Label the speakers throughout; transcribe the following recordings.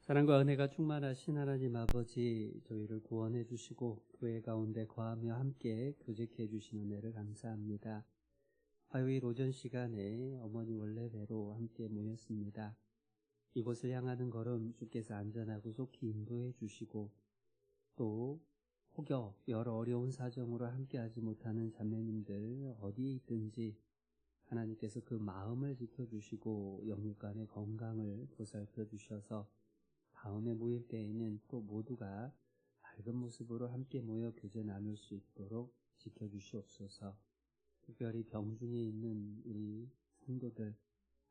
Speaker 1: 사랑과 은혜가 충만하신 하나님 아버지, 저희를 구원해 주시고 교회 가운데 거하며 함께 교제케 해주신 은혜를 감사합니다. 화요일 오전 시간에 어머니 원래대로 함께 모였습니다. 이곳을 향하는 걸음 주께서 안전하고 속히 인도해 주시고, 또 혹여 여러 어려운 사정으로 함께하지 못하는 자매님들 어디에 있든지 하나님께서 그 마음을 지켜주시고 영육간의 건강을 보살펴 주셔서 다음에 모일 때에는 또 모두가 밝은 모습으로 함께 모여 교제 나눌 수 있도록 지켜주시옵소서. 특별히 병중에 있는 우리 성도들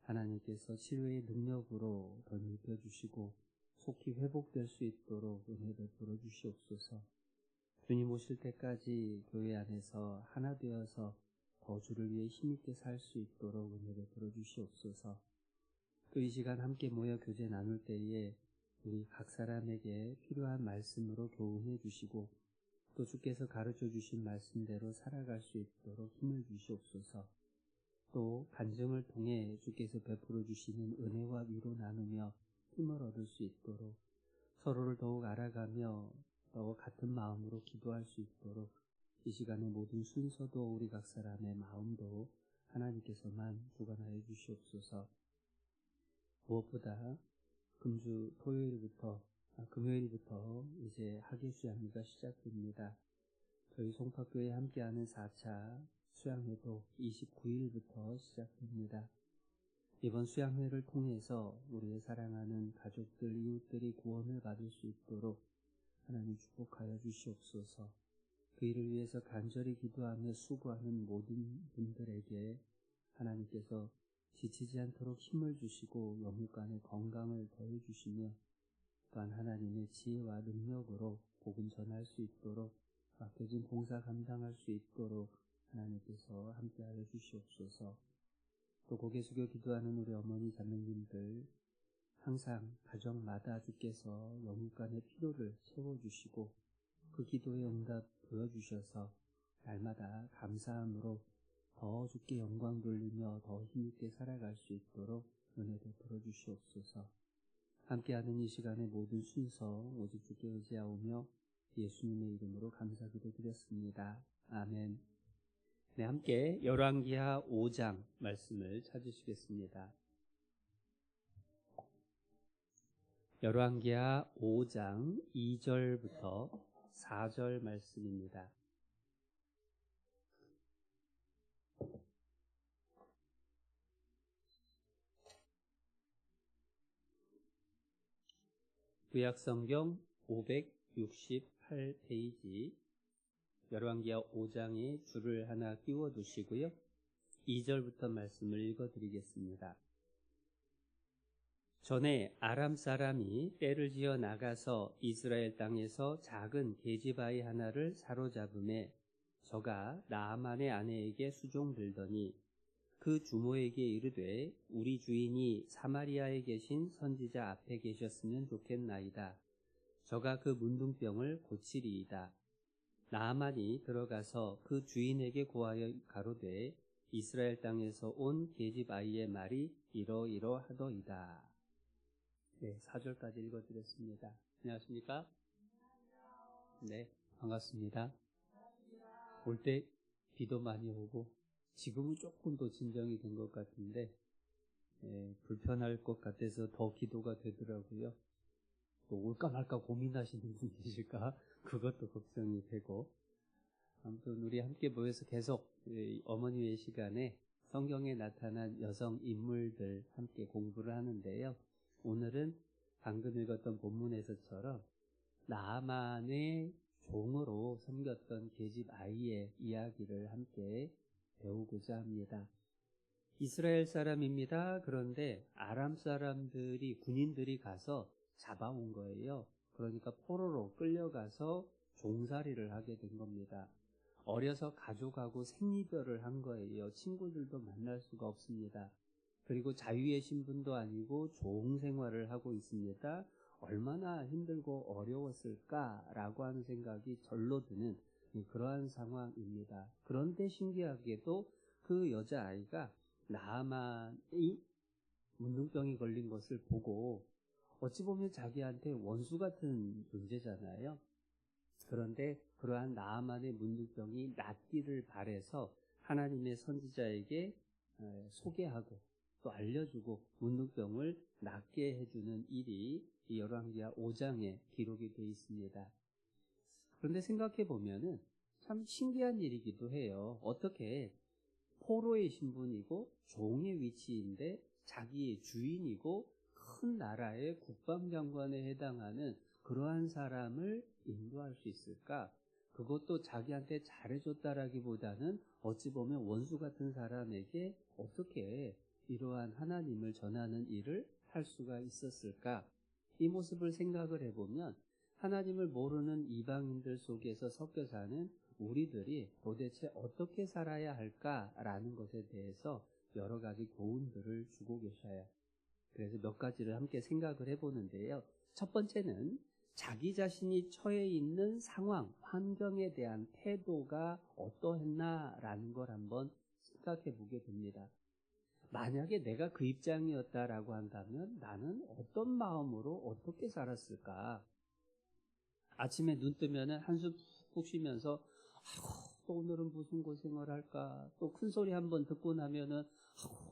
Speaker 1: 하나님께서 치료의 능력으로 더 입혀주시고 속히 회복될 수 있도록 은혜 베풀어 주시옵소서. 주님 오실 때까지 교회 안에서 하나 되어서 더 주를 위해 힘있게 살 수 있도록 은혜 베풀어 주시옵소서. 또 이 시간 함께 모여 교제 나눌 때에 우리 각 사람에게 필요한 말씀으로 교훈해 주시고 또 주께서 가르쳐 주신 말씀대로 살아갈 수 있도록 힘을 주시옵소서. 또 간증을 통해 주께서 베풀어 주시는 은혜와 위로 나누며 힘을 얻을 수 있도록 서로를 더욱 알아가며 더 같은 마음으로 기도할 수 있도록 이 시간의 모든 순서도 우리 각 사람의 마음도 하나님께서만 주관하여 주시옵소서. 무엇보다 금요일부터 이제 학예 수양회가 시작됩니다. 저희 송파교회 함께하는 4차 수양회도 29일부터 시작됩니다. 이번 수양회를 통해서 우리의 사랑하는 가족들, 이웃들이 구원을 받을 수 있도록 하나님 축복하여 주시옵소서. 그 일을 위해서 간절히 기도하며 수고하는 모든 분들에게 하나님께서 지치지 않도록 힘을 주시고 영육간의 건강을 더해 주시며 또한 하나님의 지혜와 능력으로 복음 전할 수 있도록 맡겨진 봉사 감당할 수 있도록 하나님께서 함께하여 주시옵소서. 또 고개 숙여 기도하는 우리 어머니 자매님들 항상 가정마다 주께서 영육간의 필요를 채워주시고 그 기도의 응답 보여주셔서 날마다 감사함으로 더 주께 영광 돌리며 더 힘있게 살아갈 수 있도록 은혜 베풀어 주시옵소서. 함께하는 이 시간의 모든 순서 오직 주께 의지하오며 예수님의 이름으로 감사기도 드렸습니다. 아멘. 네, 함께 열왕기하 5장 말씀을 찾으시겠습니다. 열왕기하 5장 2절부터 4절 말씀입니다. 구약성경 568페이지 열왕기하 5장에 줄을 하나 끼워 두시고요. 2절부터 말씀을 읽어드리겠습니다. 전에 아람 사람이 떼를 지어 나가서 이스라엘 땅에서 작은 계집아이 하나를 사로잡음에 저가 나아만의 아내에게 수종들더니 그 주모에게 이르되 우리 주인이 사마리아에 계신 선지자 앞에 계셨으면 좋겠나이다. 저가 그 문둥병을 고치리이다. 나아만이 들어가서 그 주인에게 고하여 가로되 이스라엘 땅에서 온 계집아이의 말이 이러이러하더이다. 네, 4절까지 읽어드렸습니다. 안녕하십니까? 네, 반갑습니다. 올 때 비도 많이 오고 지금은 조금 더 진정이 된 것 같은데 불편할 것 같아서 더 기도가 되더라고요. 또 올까 말까 고민하시는 분 계실까? 그것도 걱정이 되고 아무튼 우리 함께 모여서 계속 어머니의 시간에 성경에 나타난 여성 인물들 함께 공부를 하는데요. 오늘은 방금 읽었던 본문에서처럼 나아만의 종으로 섬겼던 계집 아이의 이야기를 함께 배우고자 합니다. 이스라엘 사람입니다. 그런데 아람 사람들이 군인들이 가서 잡아온 거예요. 그러니까 포로로 끌려가서 종살이를 하게 된 겁니다. 어려서 가족하고 생이별을 한 거예요. 친구들도 만날 수가 없습니다. 그리고 자유의 신분도 아니고 종 생활을 하고 있습니다. 얼마나 힘들고 어려웠을까라고 하는 생각이 절로 드는 그러한 상황입니다. 그런데 신기하게도 그 여자아이가 나아만이 문둥병이 걸린 것을 보고 어찌 보면 자기한테 원수 같은 존재잖아요. 그런데 그러한 나아만의 문둥병이 낫기를 바라서 하나님의 선지자에게 소개하고 또 알려주고 문둥병을 낫게 해주는 일이 이 열왕기하 5장에 기록이 되어 있습니다. 그런데 생각해 보면은 참 신기한 일이기도 해요. 어떻게 포로의 신분이고 종의 위치인데 자기의 주인이고 큰 나라의 국방장관에 해당하는 그러한 사람을 인도할 수 있을까? 그것도 자기한테 잘해줬다라기보다는 어찌 보면 원수 같은 사람에게 어떻게 이러한 하나님을 전하는 일을 할 수가 있었을까? 이 모습을 생각을 해보면 하나님을 모르는 이방인들 속에서 섞여 사는 우리들이 도대체 어떻게 살아야 할까라는 것에 대해서 여러 가지 교훈들을 주고 계셔요. 그래서 몇 가지를 함께 생각을 해보는데요. 첫 번째는 자기 자신이 처해 있는 상황, 환경에 대한 태도가 어떠했나라는 걸 한번 생각해 보게 됩니다. 만약에 내가 그 입장이었다라고 한다면 나는 어떤 마음으로 어떻게 살았을까? 아침에 눈 뜨면은 한숨 푹 쉬면서 또 오늘은 무슨 고생을 할까? 또 큰 소리 한번 듣고 나면은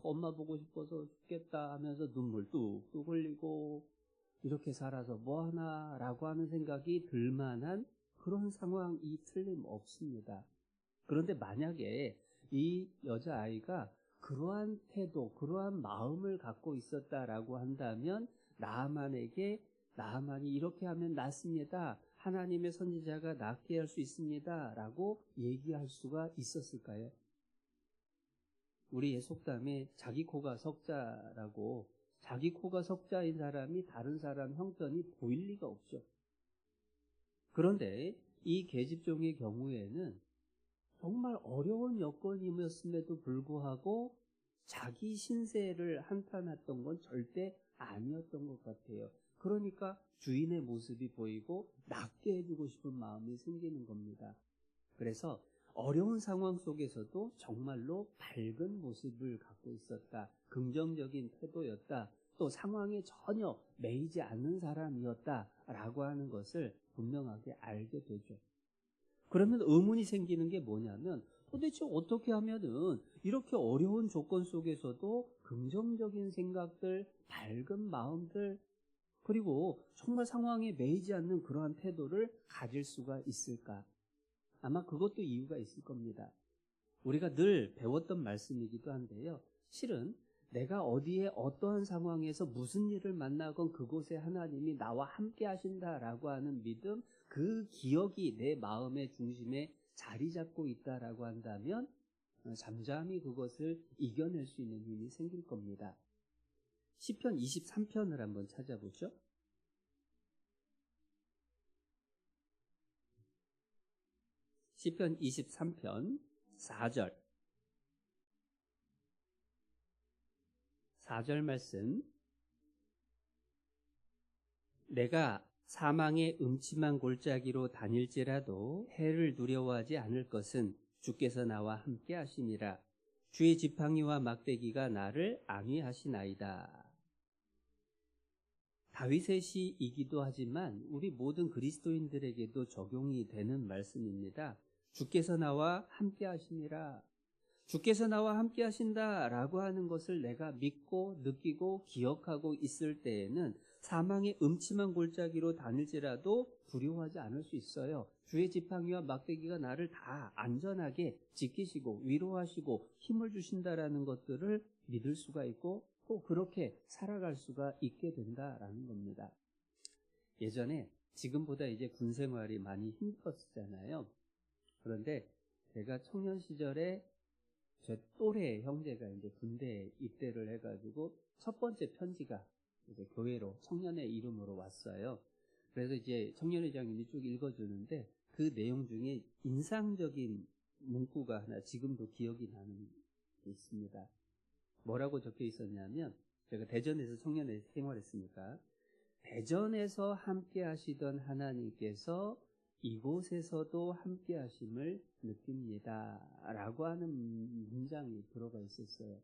Speaker 1: 엄마 보고 싶어서 죽겠다 하면서 눈물 뚝뚝 흘리고 이렇게 살아서 뭐하나라고 하는 생각이 들 만한 그런 상황이 틀림없습니다. 그런데 만약에 이 여자아이가 그러한 태도, 그러한 마음을 갖고 있었다라고 한다면 나아만이 이렇게 하면 낫습니다. 하나님의 선지자가 낫게 할 수 있습니다. 라고 얘기할 수가 있었을까요? 우리의 속담에 자기 코가 석자라고, 자기 코가 석자인 사람이 다른 사람 형편이 보일 리가 없죠. 그런데 이 계집종의 경우에는 정말 어려운 여건이었음에도 불구하고 자기 신세를 한탄했던 건 절대 아니었던 것 같아요. 그러니까 주인의 모습이 보이고 낫게 해주고 싶은 마음이 생기는 겁니다. 그래서 어려운 상황 속에서도 정말로 밝은 모습을 갖고 있었다. 긍정적인 태도였다. 또 상황에 전혀 매이지 않는 사람이었다라고 하는 것을 분명하게 알게 되죠. 그러면 의문이 생기는 게 뭐냐면 도대체 어떻게 하면은 이렇게 어려운 조건 속에서도 긍정적인 생각들, 밝은 마음들, 그리고 정말 상황에 매이지 않는 그러한 태도를 가질 수가 있을까? 아마 그것도 이유가 있을 겁니다. 우리가 늘 배웠던 말씀이기도 한데요. 실은 내가 어디에 어떠한 상황에서 무슨 일을 만나건 그곳에 하나님이 나와 함께 하신다라고 하는 믿음, 그 기억이 내 마음의 중심에 자리 잡고 있다라고 한다면 잠잠히 그것을 이겨낼 수 있는 힘이 생길 겁니다. 시편 23편을 한번 찾아보죠. 시편 23편 4절. 4절 말씀. 내가 사망의 음침한 골짜기로 다닐지라도 해를 두려워하지 않을 것은 주께서 나와 함께 하심이라. 주의 지팡이와 막대기가 나를 안위하시나이다. 다윗의 시이기도 하지만 우리 모든 그리스도인들에게도 적용이 되는 말씀입니다. 주께서 나와 함께 하심이라. 주께서 나와 함께 하신다라고 하는 것을 내가 믿고 느끼고 기억하고 있을 때에는 사망의 음침한 골짜기로 다닐지라도 두려워하지 않을 수 있어요. 주의 지팡이와 막대기가 나를 다 안전하게 지키시고 위로하시고 힘을 주신다라는 것들을 믿을 수가 있고 또 그렇게 살아갈 수가 있게 된다라는 겁니다. 예전에 지금보다 이제 군 생활이 많이 힘들었잖아요. 그런데 제가 청년 시절에 제 또래 형제가 이제 군대에 입대를 해가지고 첫 번째 편지가 이제 교회로 청년의 이름으로 왔어요. 그래서 이제 청년회장님이 쭉 읽어주는데 그 내용 중에 인상적인 문구가 하나 지금도 기억이 나는 게 있습니다. 뭐라고 적혀 있었냐면 제가 대전에서 청년회 생활했으니까 대전에서 함께 하시던 하나님께서 이곳에서도 함께 하심을 느낍니다 라고 하는 문장이 들어가 있었어요.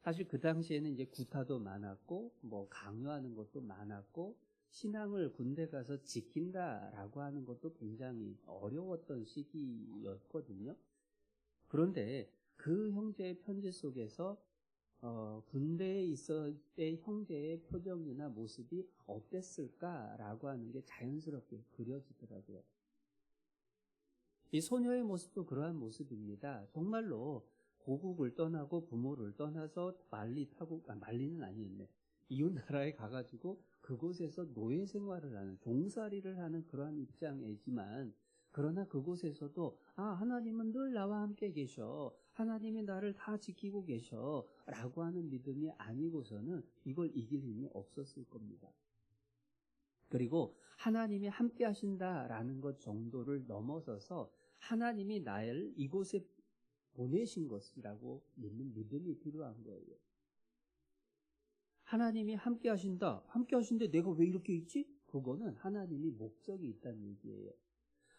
Speaker 1: 사실 그 당시에는 이제 구타도 많았고, 뭐 강요하는 것도 많았고, 신앙을 군대 가서 지킨다라고 하는 것도 굉장히 어려웠던 시기였거든요. 그런데 그 형제의 편지 속에서 군대에 있을 때 형제의 표정이나 모습이 어땠을까라고 하는 게 자연스럽게 그려지더라고요. 이 소녀의 모습도 그러한 모습입니다. 정말로 고국을 떠나고 부모를 떠나서 말리는 아니었네. 이웃 나라에 가가지고 그곳에서 노예 생활을 하는, 종살이를 하는 그러한 입장이지만, 그러나 그곳에서도 하나님은 늘 나와 함께 계셔, 하나님이 나를 다 지키고 계셔 라고 하는 믿음이 아니고서는 이걸 이길 힘이 없었을 겁니다. 그리고 하나님이 함께 하신다라는 것 정도를 넘어서서 하나님이 나를 이곳에 보내신 것이라고 믿는 믿음이 필요한 거예요. 하나님이 함께 하신다. 함께 하신데 내가 왜 이렇게 있지? 그거는 하나님이 목적이 있다는 얘기예요.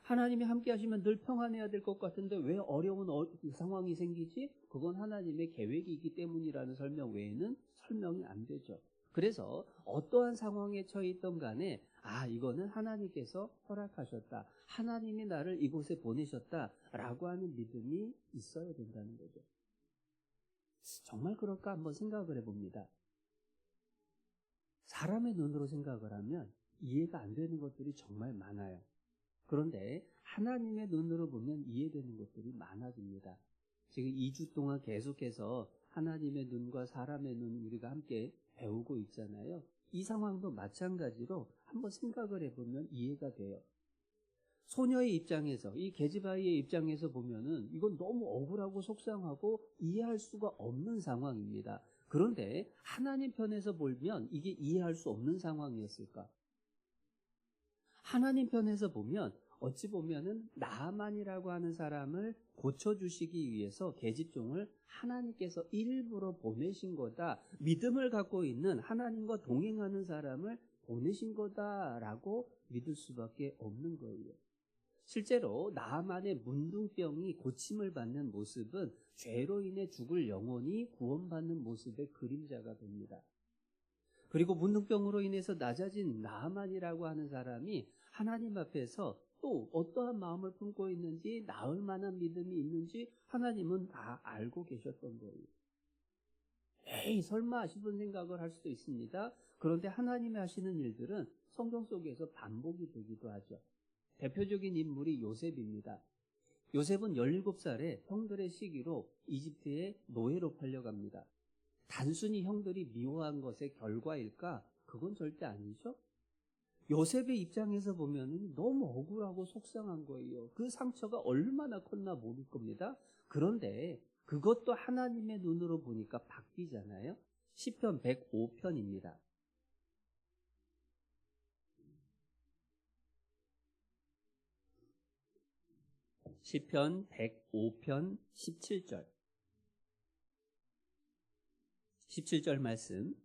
Speaker 1: 하나님이 함께 하시면 늘 평안해야 될 것 같은데 왜 어려운 상황이 생기지? 그건 하나님의 계획이 있기 때문이라는 설명 외에는 설명이 안 되죠. 그래서 어떠한 상황에 처해 있던 간에 이거는 하나님께서 허락하셨다. 하나님이 나를 이곳에 보내셨다라고 하는 믿음이 있어야 된다는 거죠. 정말 그럴까 한번 생각을 해봅니다. 사람의 눈으로 생각을 하면 이해가 안 되는 것들이 정말 많아요. 그런데 하나님의 눈으로 보면 이해되는 것들이 많아집니다. 지금 2주 동안 계속해서 하나님의 눈과 사람의 눈 우리가 함께 배우고 있잖아요. 이 상황도 마찬가지로 한번 생각을 해보면 이해가 돼요. 소녀의 입장에서, 이 게즈바이의 입장에서 보면은 이건 너무 억울하고 속상하고 이해할 수가 없는 상황입니다. 그런데 하나님 편에서 보면 이게 이해할 수 없는 상황이었을까? 하나님 편에서 보면 어찌 보면은 나아만이라고 하는 사람을 고쳐주시기 위해서 계집종을 하나님께서 일부러 보내신 거다. 믿음을 갖고 있는 하나님과 동행하는 사람을 보내신 거다라고 믿을 수밖에 없는 거예요. 실제로 나아만의 문둥병이 고침을 받는 모습은 죄로 인해 죽을 영혼이 구원받는 모습의 그림자가 됩니다. 그리고 문둥병으로 인해서 낮아진 나아만이라고 하는 사람이 하나님 앞에서 또 어떠한 마음을 품고 있는지, 나을 만한 믿음이 있는지 하나님은 다 알고 계셨던 거예요. 에이 설마 싶은 생각을 할 수도 있습니다. 그런데 하나님이 하시는 일들은 성경 속에서 반복이 되기도 하죠. 대표적인 인물이 요셉입니다. 요셉은 17살에 형들의 시기로 이집트의 노예로 팔려갑니다. 단순히 형들이 미워한 것의 결과일까? 그건 절대 아니죠. 요셉의 입장에서 보면 너무 억울하고 속상한 거예요. 그 상처가 얼마나 컸나 모를 겁니다. 그런데 그것도 하나님의 눈으로 보니까 바뀌잖아요. 시편 105편입니다. 시편 105편 17절. 17절 말씀.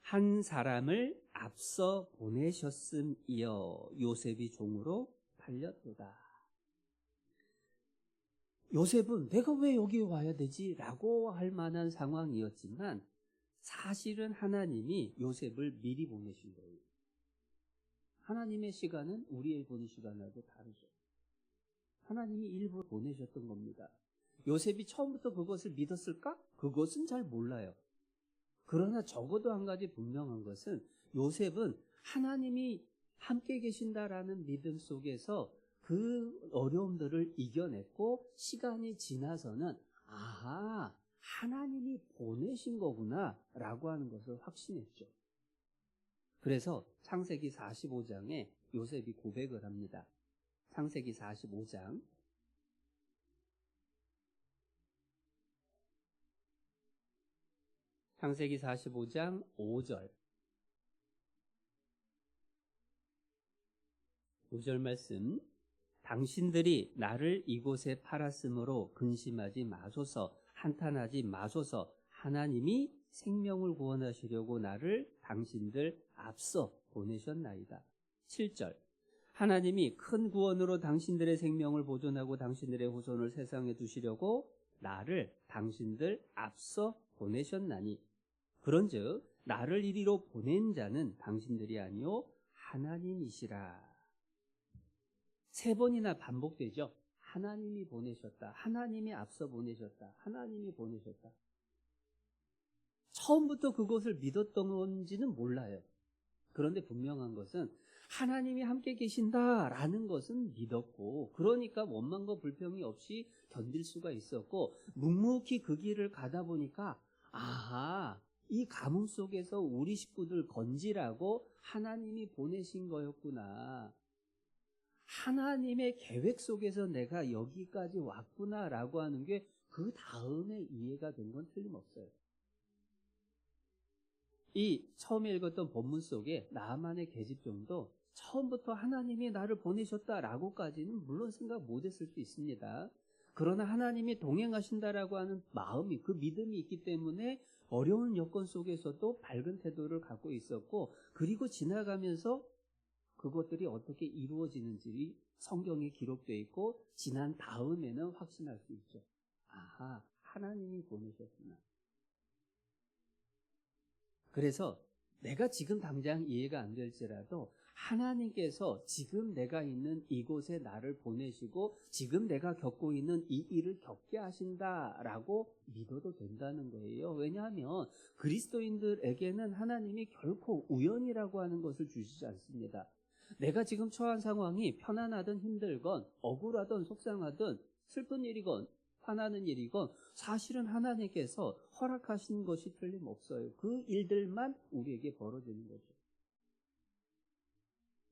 Speaker 1: 한 사람을 앞서 보내셨음이여 요셉이 종으로 팔렸도다. 요셉은 내가 왜 여기 와야 되지? 라고 할 만한 상황이었지만 사실은 하나님이 요셉을 미리 보내신 거예요. 하나님의 시간은 우리의 보는 시간하고 다르죠. 하나님이 일부러 보내셨던 겁니다. 요셉이 처음부터 그것을 믿었을까? 그것은 잘 몰라요. 그러나 적어도 한 가지 분명한 것은 요셉은 하나님이 함께 계신다라는 믿음 속에서 그 어려움들을 이겨냈고 시간이 지나서는 하나님이 보내신 거구나 라고 하는 것을 확신했죠. 그래서 창세기 45장에 요셉이 고백을 합니다. 창세기 45장 창세기 45장 5절 5절 말씀. 당신들이 나를 이곳에 팔았으므로 근심하지 마소서, 한탄하지 마소서. 하나님이 생명을 구원하시려고 나를 당신들 앞서 보내셨나이다. 7절. 하나님이 큰 구원으로 당신들의 생명을 보존하고 당신들의 후손을 세상에 두시려고 나를 당신들 앞서 보내셨나니 그런즉 나를 이리로 보낸 자는 당신들이 아니요 하나님이시라. 3번이나 반복되죠. 하나님이 보내셨다. 하나님이 앞서 보내셨다. 하나님이 보내셨다. 처음부터 그것을 믿었던 건지는 몰라요. 그런데 분명한 것은 하나님이 함께 계신다라는 것은 믿었고, 그러니까 원망과 불평이 없이 견딜 수가 있었고, 묵묵히 그 길을 가다 보니까 아하, 이 가뭄 속에서 우리 식구들 건지라고 하나님이 보내신 거였구나. 하나님의 계획 속에서 내가 여기까지 왔구나라고 하는 게 그 다음에 이해가 된 건 틀림없어요. 이 처음에 읽었던 본문 속에 나만의 계집종도 처음부터 하나님이 나를 보내셨다라고까지는 물론 생각 못했을 수 있습니다. 그러나 하나님이 동행하신다라고 하는 마음이, 그 믿음이 있기 때문에 어려운 여건 속에서도 밝은 태도를 갖고 있었고, 그리고 지나가면서 그것들이 어떻게 이루어지는지 성경에 기록되어 있고, 지난 다음에는 확신할 수 있죠. 아하, 하나님이 보내셨구나. 그래서 내가 지금 당장 이해가 안 될지라도 하나님께서 지금 내가 있는 이곳에 나를 보내시고 지금 내가 겪고 있는 이 일을 겪게 하신다라고 믿어도 된다는 거예요. 왜냐하면 그리스도인들에게는 하나님이 결코 우연이라고 하는 것을 주시지 않습니다. 내가 지금 처한 상황이 편안하든 힘들건 억울하든 속상하든 슬픈 일이건 화나는 일이건 사실은 하나님께서 허락하신 것이 틀림없어요. 그 일들만 우리에게 벌어지는 거죠.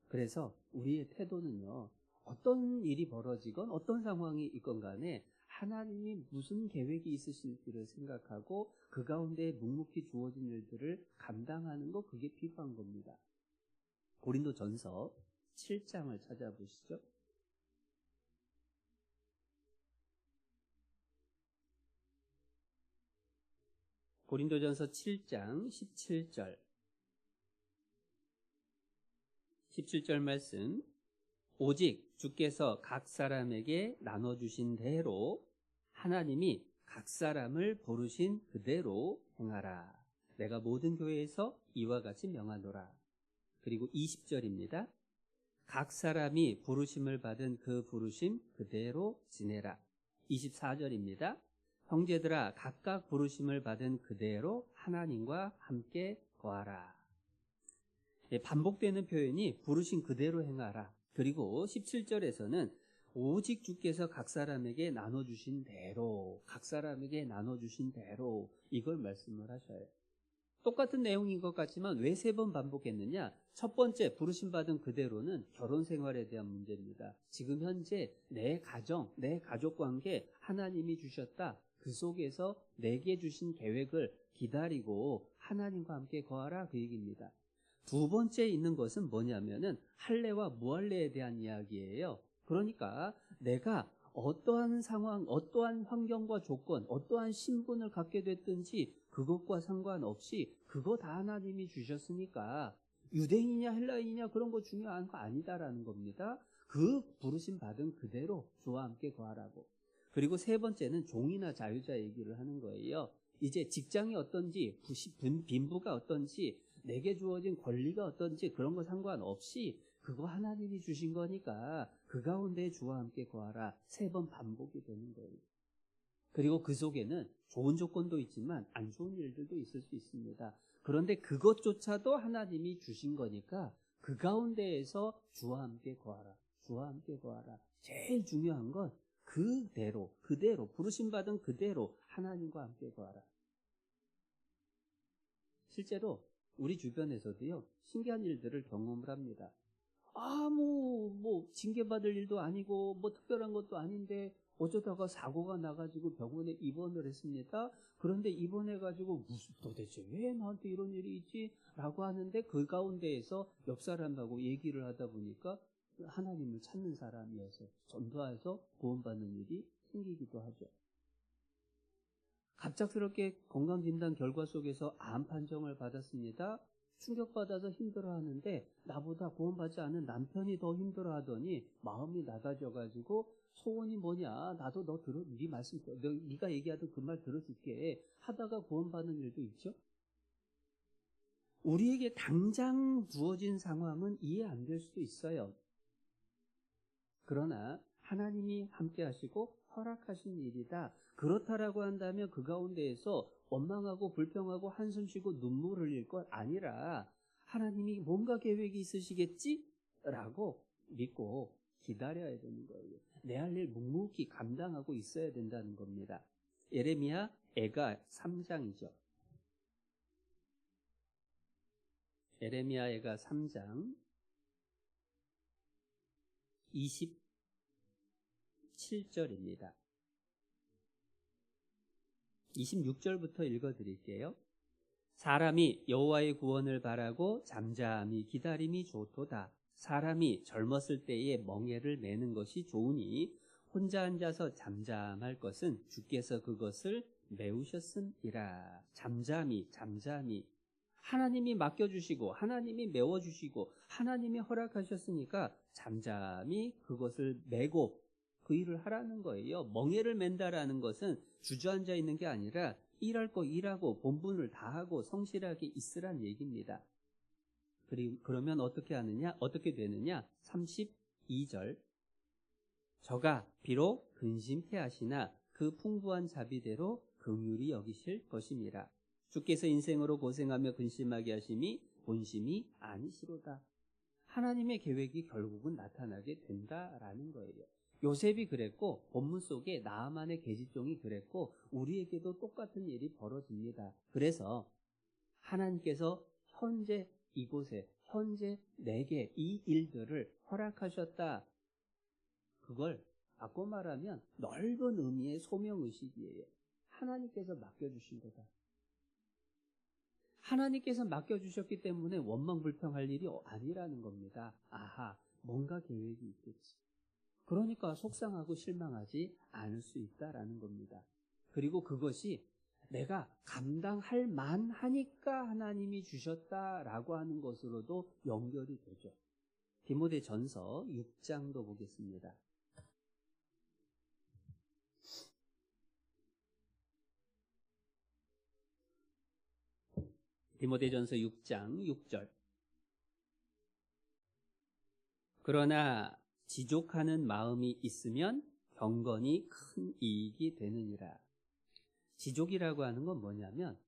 Speaker 1: 그래서 우리의 태도는요, 어떤 일이 벌어지건 어떤 상황이 있건 간에 하나님이 무슨 계획이 있으실지를 생각하고 그 가운데 묵묵히 주어진 일들을 감당하는 거, 그게 필요한 겁니다. 고린도전서 7장을 찾아보시죠. 고린도전서 7장 17절 17절 말씀, 오직 주께서 각 사람에게 나눠주신 대로 하나님이 각 사람을 부르신 그대로 행하라. 내가 모든 교회에서 이와 같이 명하노라. 그리고 20절입니다. 각 사람이 부르심을 받은 그 부르심 그대로 지내라. 24절입니다. 형제들아 각각 부르심을 받은 그대로 하나님과 함께 거하라. 반복되는 표현이 부르신 그대로 행하라. 그리고 17절에서는 오직 주께서 각 사람에게 나눠주신 대로, 각 사람에게 나눠주신 대로, 이걸 말씀을 하셔요. 똑같은 내용인 것 같지만 왜 3번 반복했느냐? 첫 번째 부르심 받은 그대로는 결혼 생활에 대한 문제입니다. 지금 현재 내 가정, 내 가족 관계 하나님이 주셨다. 그 속에서 내게 주신 계획을 기다리고 하나님과 함께 거하라, 그 얘기입니다. 두 번째 있는 것은 뭐냐면은 할례와 무할례에 대한 이야기예요. 그러니까 내가 어떠한 상황, 어떠한 환경과 조건, 어떠한 신분을 갖게 됐든지 그것과 상관없이 그거 다 하나님이 주셨으니까 유대인이냐 헬라인이냐 그런 거 중요한 거 아니다라는 겁니다. 그 부르심 받은 그대로 주와 함께 거하라고. 그리고 3번째는 종이나 자유자 얘기를 하는 거예요. 이제 직장이 어떤지, 빈부가 어떤지, 내게 주어진 권리가 어떤지 그런 거 상관없이 그거 하나님이 주신 거니까 그 가운데 주와 함께 거하라. 3번 반복이 되는 거예요. 그리고 그 속에는 좋은 조건도 있지만 안 좋은 일들도 있을 수 있습니다. 그런데 그것조차도 하나님이 주신 거니까 그 가운데에서 주와 함께 거하라. 주와 함께 거하라. 제일 중요한 건 그대로 부르심받은 그대로 하나님과 함께 거하라. 실제로 우리 주변에서도요, 신기한 일들을 경험을 합니다. 징계받을 일도 아니고, 특별한 것도 아닌데, 어쩌다가 사고가 나가지고 병원에 입원을 했습니다. 그런데 입원해가지고, 도대체 왜 나한테 이런 일이 있지? 라고 하는데, 그 가운데에서 옆 사람하고 얘기를 하다 보니까, 하나님을 찾는 사람이어서, 전도해서 구원받는 일이 생기기도 하죠. 갑작스럽게 건강진단 결과 속에서 암 판정을 받았습니다. 충격받아서 힘들어하는데 나보다 구원받지 않은 남편이 더 힘들어하더니 마음이 낮아져가지고 소원이 뭐냐, 나도 네 말씀, 네가 얘기하던 그 말 들어줄게 하다가 구원받는 일도 있죠. 우리에게 당장 주어진 상황은 이해 안 될 수도 있어요. 그러나 하나님이 함께 하시고 허락하신 일이다. 그렇다라고 한다면 그 가운데에서 원망하고 불평하고 한숨 쉬고 눈물 흘릴 것 아니라 하나님이 뭔가 계획이 있으시겠지? 라고 믿고 기다려야 되는 거예요. 내 할 일 묵묵히 감당하고 있어야 된다는 겁니다. 예레미야 애가 3장이죠. 예레미야 애가 3장 27절입니다. 26절부터 읽어드릴게요. 사람이 여호와의 구원을 바라고 잠잠히 기다림이 좋도다. 사람이 젊었을 때에 멍에를 매는 것이 좋으니 혼자 앉아서 잠잠할 것은 주께서 그것을 메우셨음이라. 잠잠히 하나님이 맡겨주시고 하나님이 메워주시고 하나님이 허락하셨으니까 잠잠히 그것을 메고 그 일을 하라는 거예요. 멍에를 맨다라는 것은 주저앉아 있는 게 아니라 일할 거 일하고 본분을 다하고 성실하게 있으란 얘기입니다. 그러면 어떻게 되느냐? 32절. 저가 비록 근심케 하시나 그 풍부한 자비대로 긍휼히 여기실 것임이라. 주께서 인생으로 고생하며 근심하게 하심이 본심이 아니시로다. 하나님의 계획이 결국은 나타나게 된다라는 거예요. 요셉이 그랬고 본문 속에 나아만의 계집종이 그랬고 우리에게도 똑같은 일이 벌어집니다. 그래서 하나님께서 현재 이곳에 현재 내게 이 일들을 허락하셨다. 그걸 바꿔 말하면 넓은 의미의 소명의식이에요. 하나님께서 맡겨주신 거다. 하나님께서 맡겨주셨기 때문에 원망불평할 일이 아니라는 겁니다. 아하, 뭔가 계획이 있겠지. 그러니까 속상하고 실망하지 않을 수 있다라는 겁니다. 그리고 그것이 내가 감당할 만하니까 하나님이 주셨다라고 하는 것으로도 연결이 되죠. 디모데전서 6장도 보겠습니다. 디모데전서 6장 6절. 그러나 지족하는 마음이 있으면 경건이 큰 이익이 되느니라. 지족이라고 하는 건 뭐냐면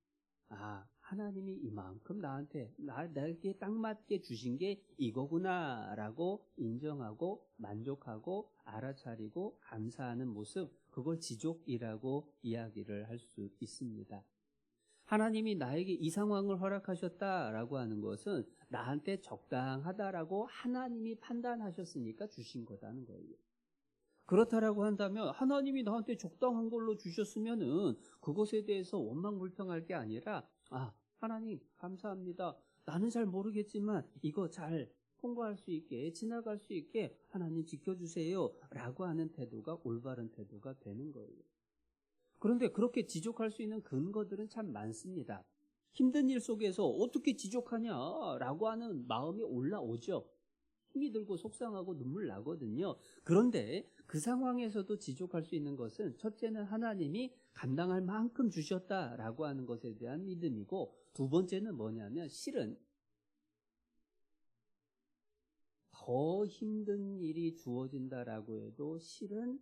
Speaker 1: 하나님이 이만큼 나에게 딱 맞게 주신 게 이거구나라고 인정하고 만족하고 알아차리고 감사하는 모습, 그걸 지족이라고 이야기를 할 수 있습니다. 하나님이 나에게 이 상황을 허락하셨다라고 하는 것은 나한테 적당하다라고 하나님이 판단하셨으니까 주신 거다는 거예요. 그렇다라고 한다면 하나님이 나한테 적당한 걸로 주셨으면은 그것에 대해서 원망불평할 게 아니라 하나님 감사합니다. 나는 잘 모르겠지만 이거 잘 통과할 수 있게 지나갈 수 있게 하나님 지켜주세요 라고 하는 태도가 올바른 태도가 되는 거예요. 그런데 그렇게 지족할 수 있는 근거들은 참 많습니다. 힘든 일 속에서 어떻게 지족하냐라고 하는 마음이 올라오죠. 힘이 들고 속상하고 눈물 나거든요. 그런데 그 상황에서도 지족할 수 있는 것은 첫째는 하나님이 감당할 만큼 주셨다라고 하는 것에 대한 믿음이고, 두 번째는 뭐냐면 실은 더 힘든 일이 주어진다라고 해도 실은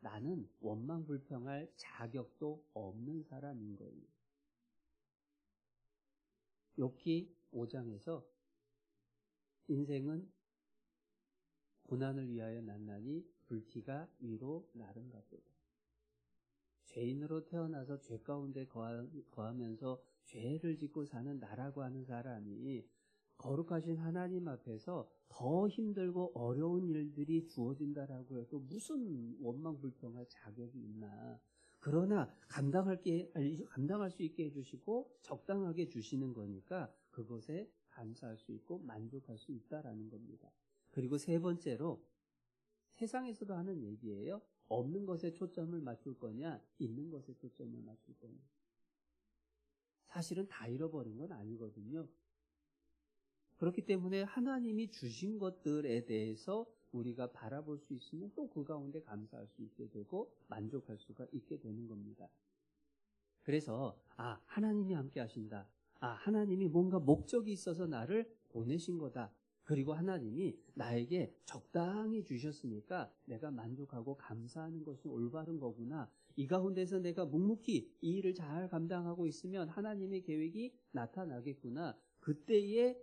Speaker 1: 나는 원망불평할 자격도 없는 사람인 거예요. 욥기 5장에서 인생은 고난을 위하여 났나니 불티가 위로 나른가 보다. 죄인으로 태어나서 죄 가운데 거하면서 죄를 짓고 사는 나라고 하는 사람이 거룩하신 하나님 앞에서 더 힘들고 어려운 일들이 주어진다라고 해도 무슨 원망불평할 자격이 있나. 그러나 감당할 수 있게 해주시고 적당하게 주시는 거니까 그것에 감사할 수 있고 만족할 수 있다라는 겁니다. 그리고 세 번째로 세상에서도 하는 얘기예요. 없는 것에 초점을 맞출 거냐, 있는 것에 초점을 맞출 거냐. 사실은 다 잃어버린 건 아니거든요. 그렇기 때문에 하나님이 주신 것들에 대해서 우리가 바라볼 수 있으면 또 그 가운데 감사할 수 있게 되고 만족할 수가 있게 되는 겁니다. 그래서 하나님이 함께 하신다. 하나님이 뭔가 목적이 있어서 나를 보내신 거다. 그리고 하나님이 나에게 적당히 주셨으니까 내가 만족하고 감사하는 것이 올바른 거구나. 이 가운데서 내가 묵묵히 이 일을 잘 감당하고 있으면 하나님의 계획이 나타나겠구나. 그때의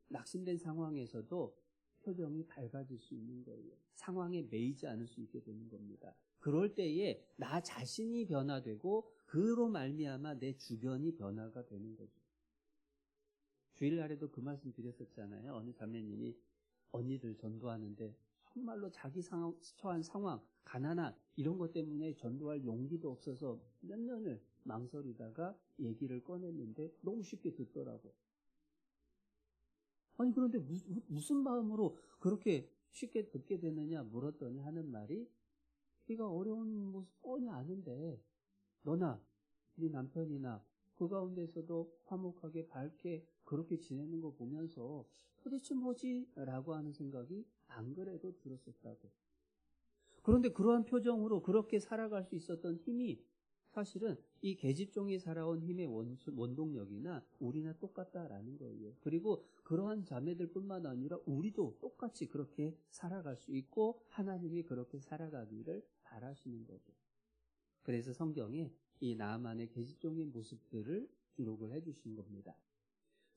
Speaker 1: 낙심된 상황에서도 표정이 밝아질 수 있는 거예요. 상황에 매이지 않을 수 있게 되는 겁니다. 그럴 때에 나 자신이 변화되고 그로 말미암아 내 주변이 변화가 되는 거죠. 주일날에도 그 말씀 드렸었잖아요. 어느 자매님이 언니들 전도하는데 정말로 자기 처한 상황, 가난한 이런 것 때문에 전도할 용기도 없어서 몇 년을 망설이다가 얘기를 꺼냈는데 너무 쉽게 듣더라고. 아니 그런데 무슨 마음으로 그렇게 쉽게 듣게 되느냐 물었더니 하는 말이 네가 어려운 모습 뻔히 아는데 너나 네 남편이나 그 가운데서도 화목하게 밝게 그렇게 지내는 거 보면서 도대체 뭐지? 라고 하는 생각이 안 그래도 들었었다고. 그런데 그러한 표정으로 그렇게 살아갈 수 있었던 힘이 사실은 이 계집종이 살아온 힘의 원동력이나 우리나 똑같다라는 거예요. 그리고 그러한 자매들뿐만 아니라 우리도 똑같이 그렇게 살아갈 수 있고 하나님이 그렇게 살아가기를 바라시는 거죠. 그래서 성경에 이 나아만의 계집종의 모습들을 기록을 해주신 겁니다.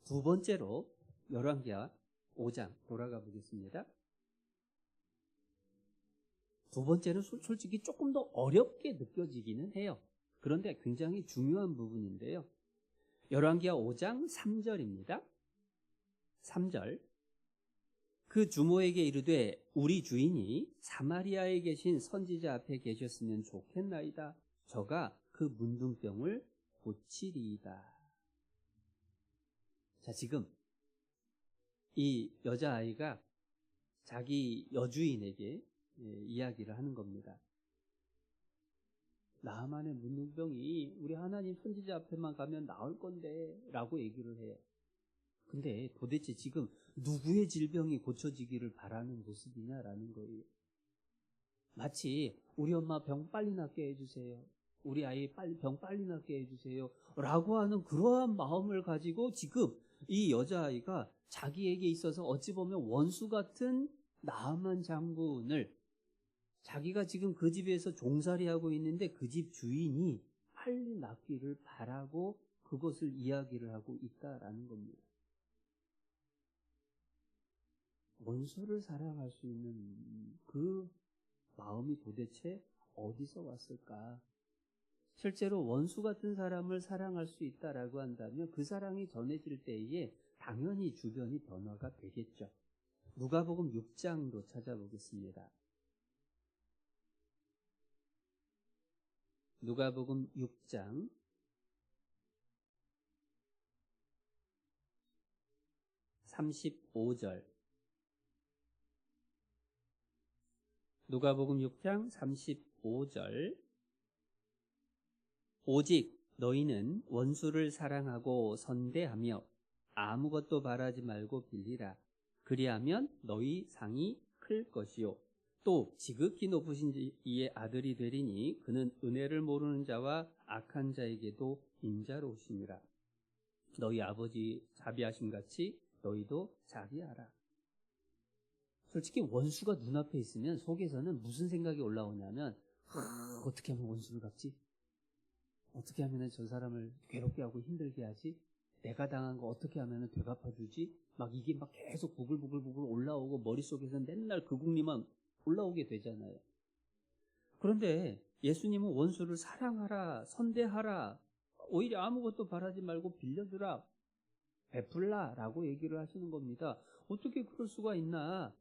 Speaker 1: 두 번째로 열왕기하 5장 돌아가 보겠습니다. 두 번째는 솔직히 조금 더 어렵게 느껴지기는 해요. 그런데 굉장히 중요한 부분인데요. 열왕기하 5장 3절입니다. 3절. 그 주모에게 이르되 우리 주인이 사마리아에 계신 선지자 앞에 계셨으면 좋겠나이다. 저가 그 문둥병을 고치리이다. 자, 지금 이 여자아이가 자기 여주인에게 이야기를 하는 겁니다. 나만의 문둥병이 우리 하나님 선지자 앞에만 가면 나을 건데 라고 얘기를 해요. 근데 도대체 지금 누구의 질병이 고쳐지기를 바라는 모습이냐라는 거예요. 마치 우리 엄마 병 빨리 낫게 해주세요. 우리 아이 병 빨리 낫게 해주세요. 라고 하는 그러한 마음을 가지고 지금 이 여자아이가 자기에게 있어서 어찌 보면 원수 같은 나아만 장군을 자기가 지금 그 집에서 종살이하고 있는데 그 집 주인이 빨리 낫기를 바라고 그것을 이야기를 하고 있다라는 겁니다. 원수를 사랑할 수 있는 그 마음이 도대체 어디서 왔을까? 실제로 원수 같은 사람을 사랑할 수 있다라고 한다면 그 사랑이 전해질 때에 당연히 주변이 변화가 되겠죠. 누가복음 6장도 찾아보겠습니다. 누가복음 6장 35절. 누가복음 6장 35절. 오직 너희는 원수를 사랑하고 선대하며 아무것도 바라지 말고 빌리라. 그리하면 너희 상이 클 것이요. 또 지극히 높으신 이의 아들이 되리니 그는 은혜를 모르는 자와 악한 자에게도 인자로우시니라. 너희 아버지 자비하심 같이 너희도 자비하라. 솔직히 원수가 눈앞에 있으면 속에서는 무슨 생각이 올라오냐면 어떻게 하면 원수를 갚지? 어떻게 하면 저 사람을 괴롭게 하고 힘들게 하지? 내가 당한 거 어떻게 하면 되갚아주지? 막 이게 막 계속 부글부글 올라오고 머릿속에서는 맨날 그 국리만 올라오게 되잖아요. 그런데 예수님은 원수를 사랑하라, 선대하라, 오히려 아무것도 바라지 말고 빌려주라, 베풀라 라고 얘기를 하시는 겁니다. 어떻게 그럴 수가 있나?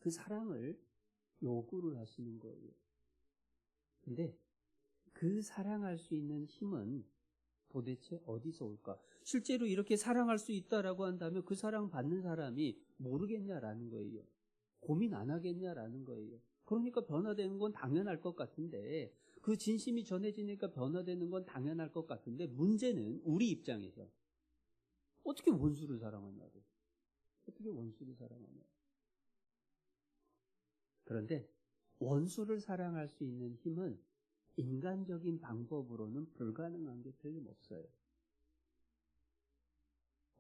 Speaker 1: 그 사랑을 요구를 하시는 거예요. 근데 그 사랑할 수 있는 힘은 도대체 어디서 올까? 실제로 이렇게 사랑할 수 있다라고 한다면 그 사랑 받는 사람이 모르겠냐라는 거예요. 고민 안 하겠냐라는 거예요. 그러니까 변화되는 건 당연할 것 같은데 그 진심이 전해지니까 변화되는 건 당연할 것 같은데 문제는 우리 입장에서 어떻게 원수를 사랑하냐고. 어떻게 원수를 사랑하냐고. 그런데 원수를 사랑할 수 있는 힘은 인간적인 방법으로는 불가능한 게 틀림없어요.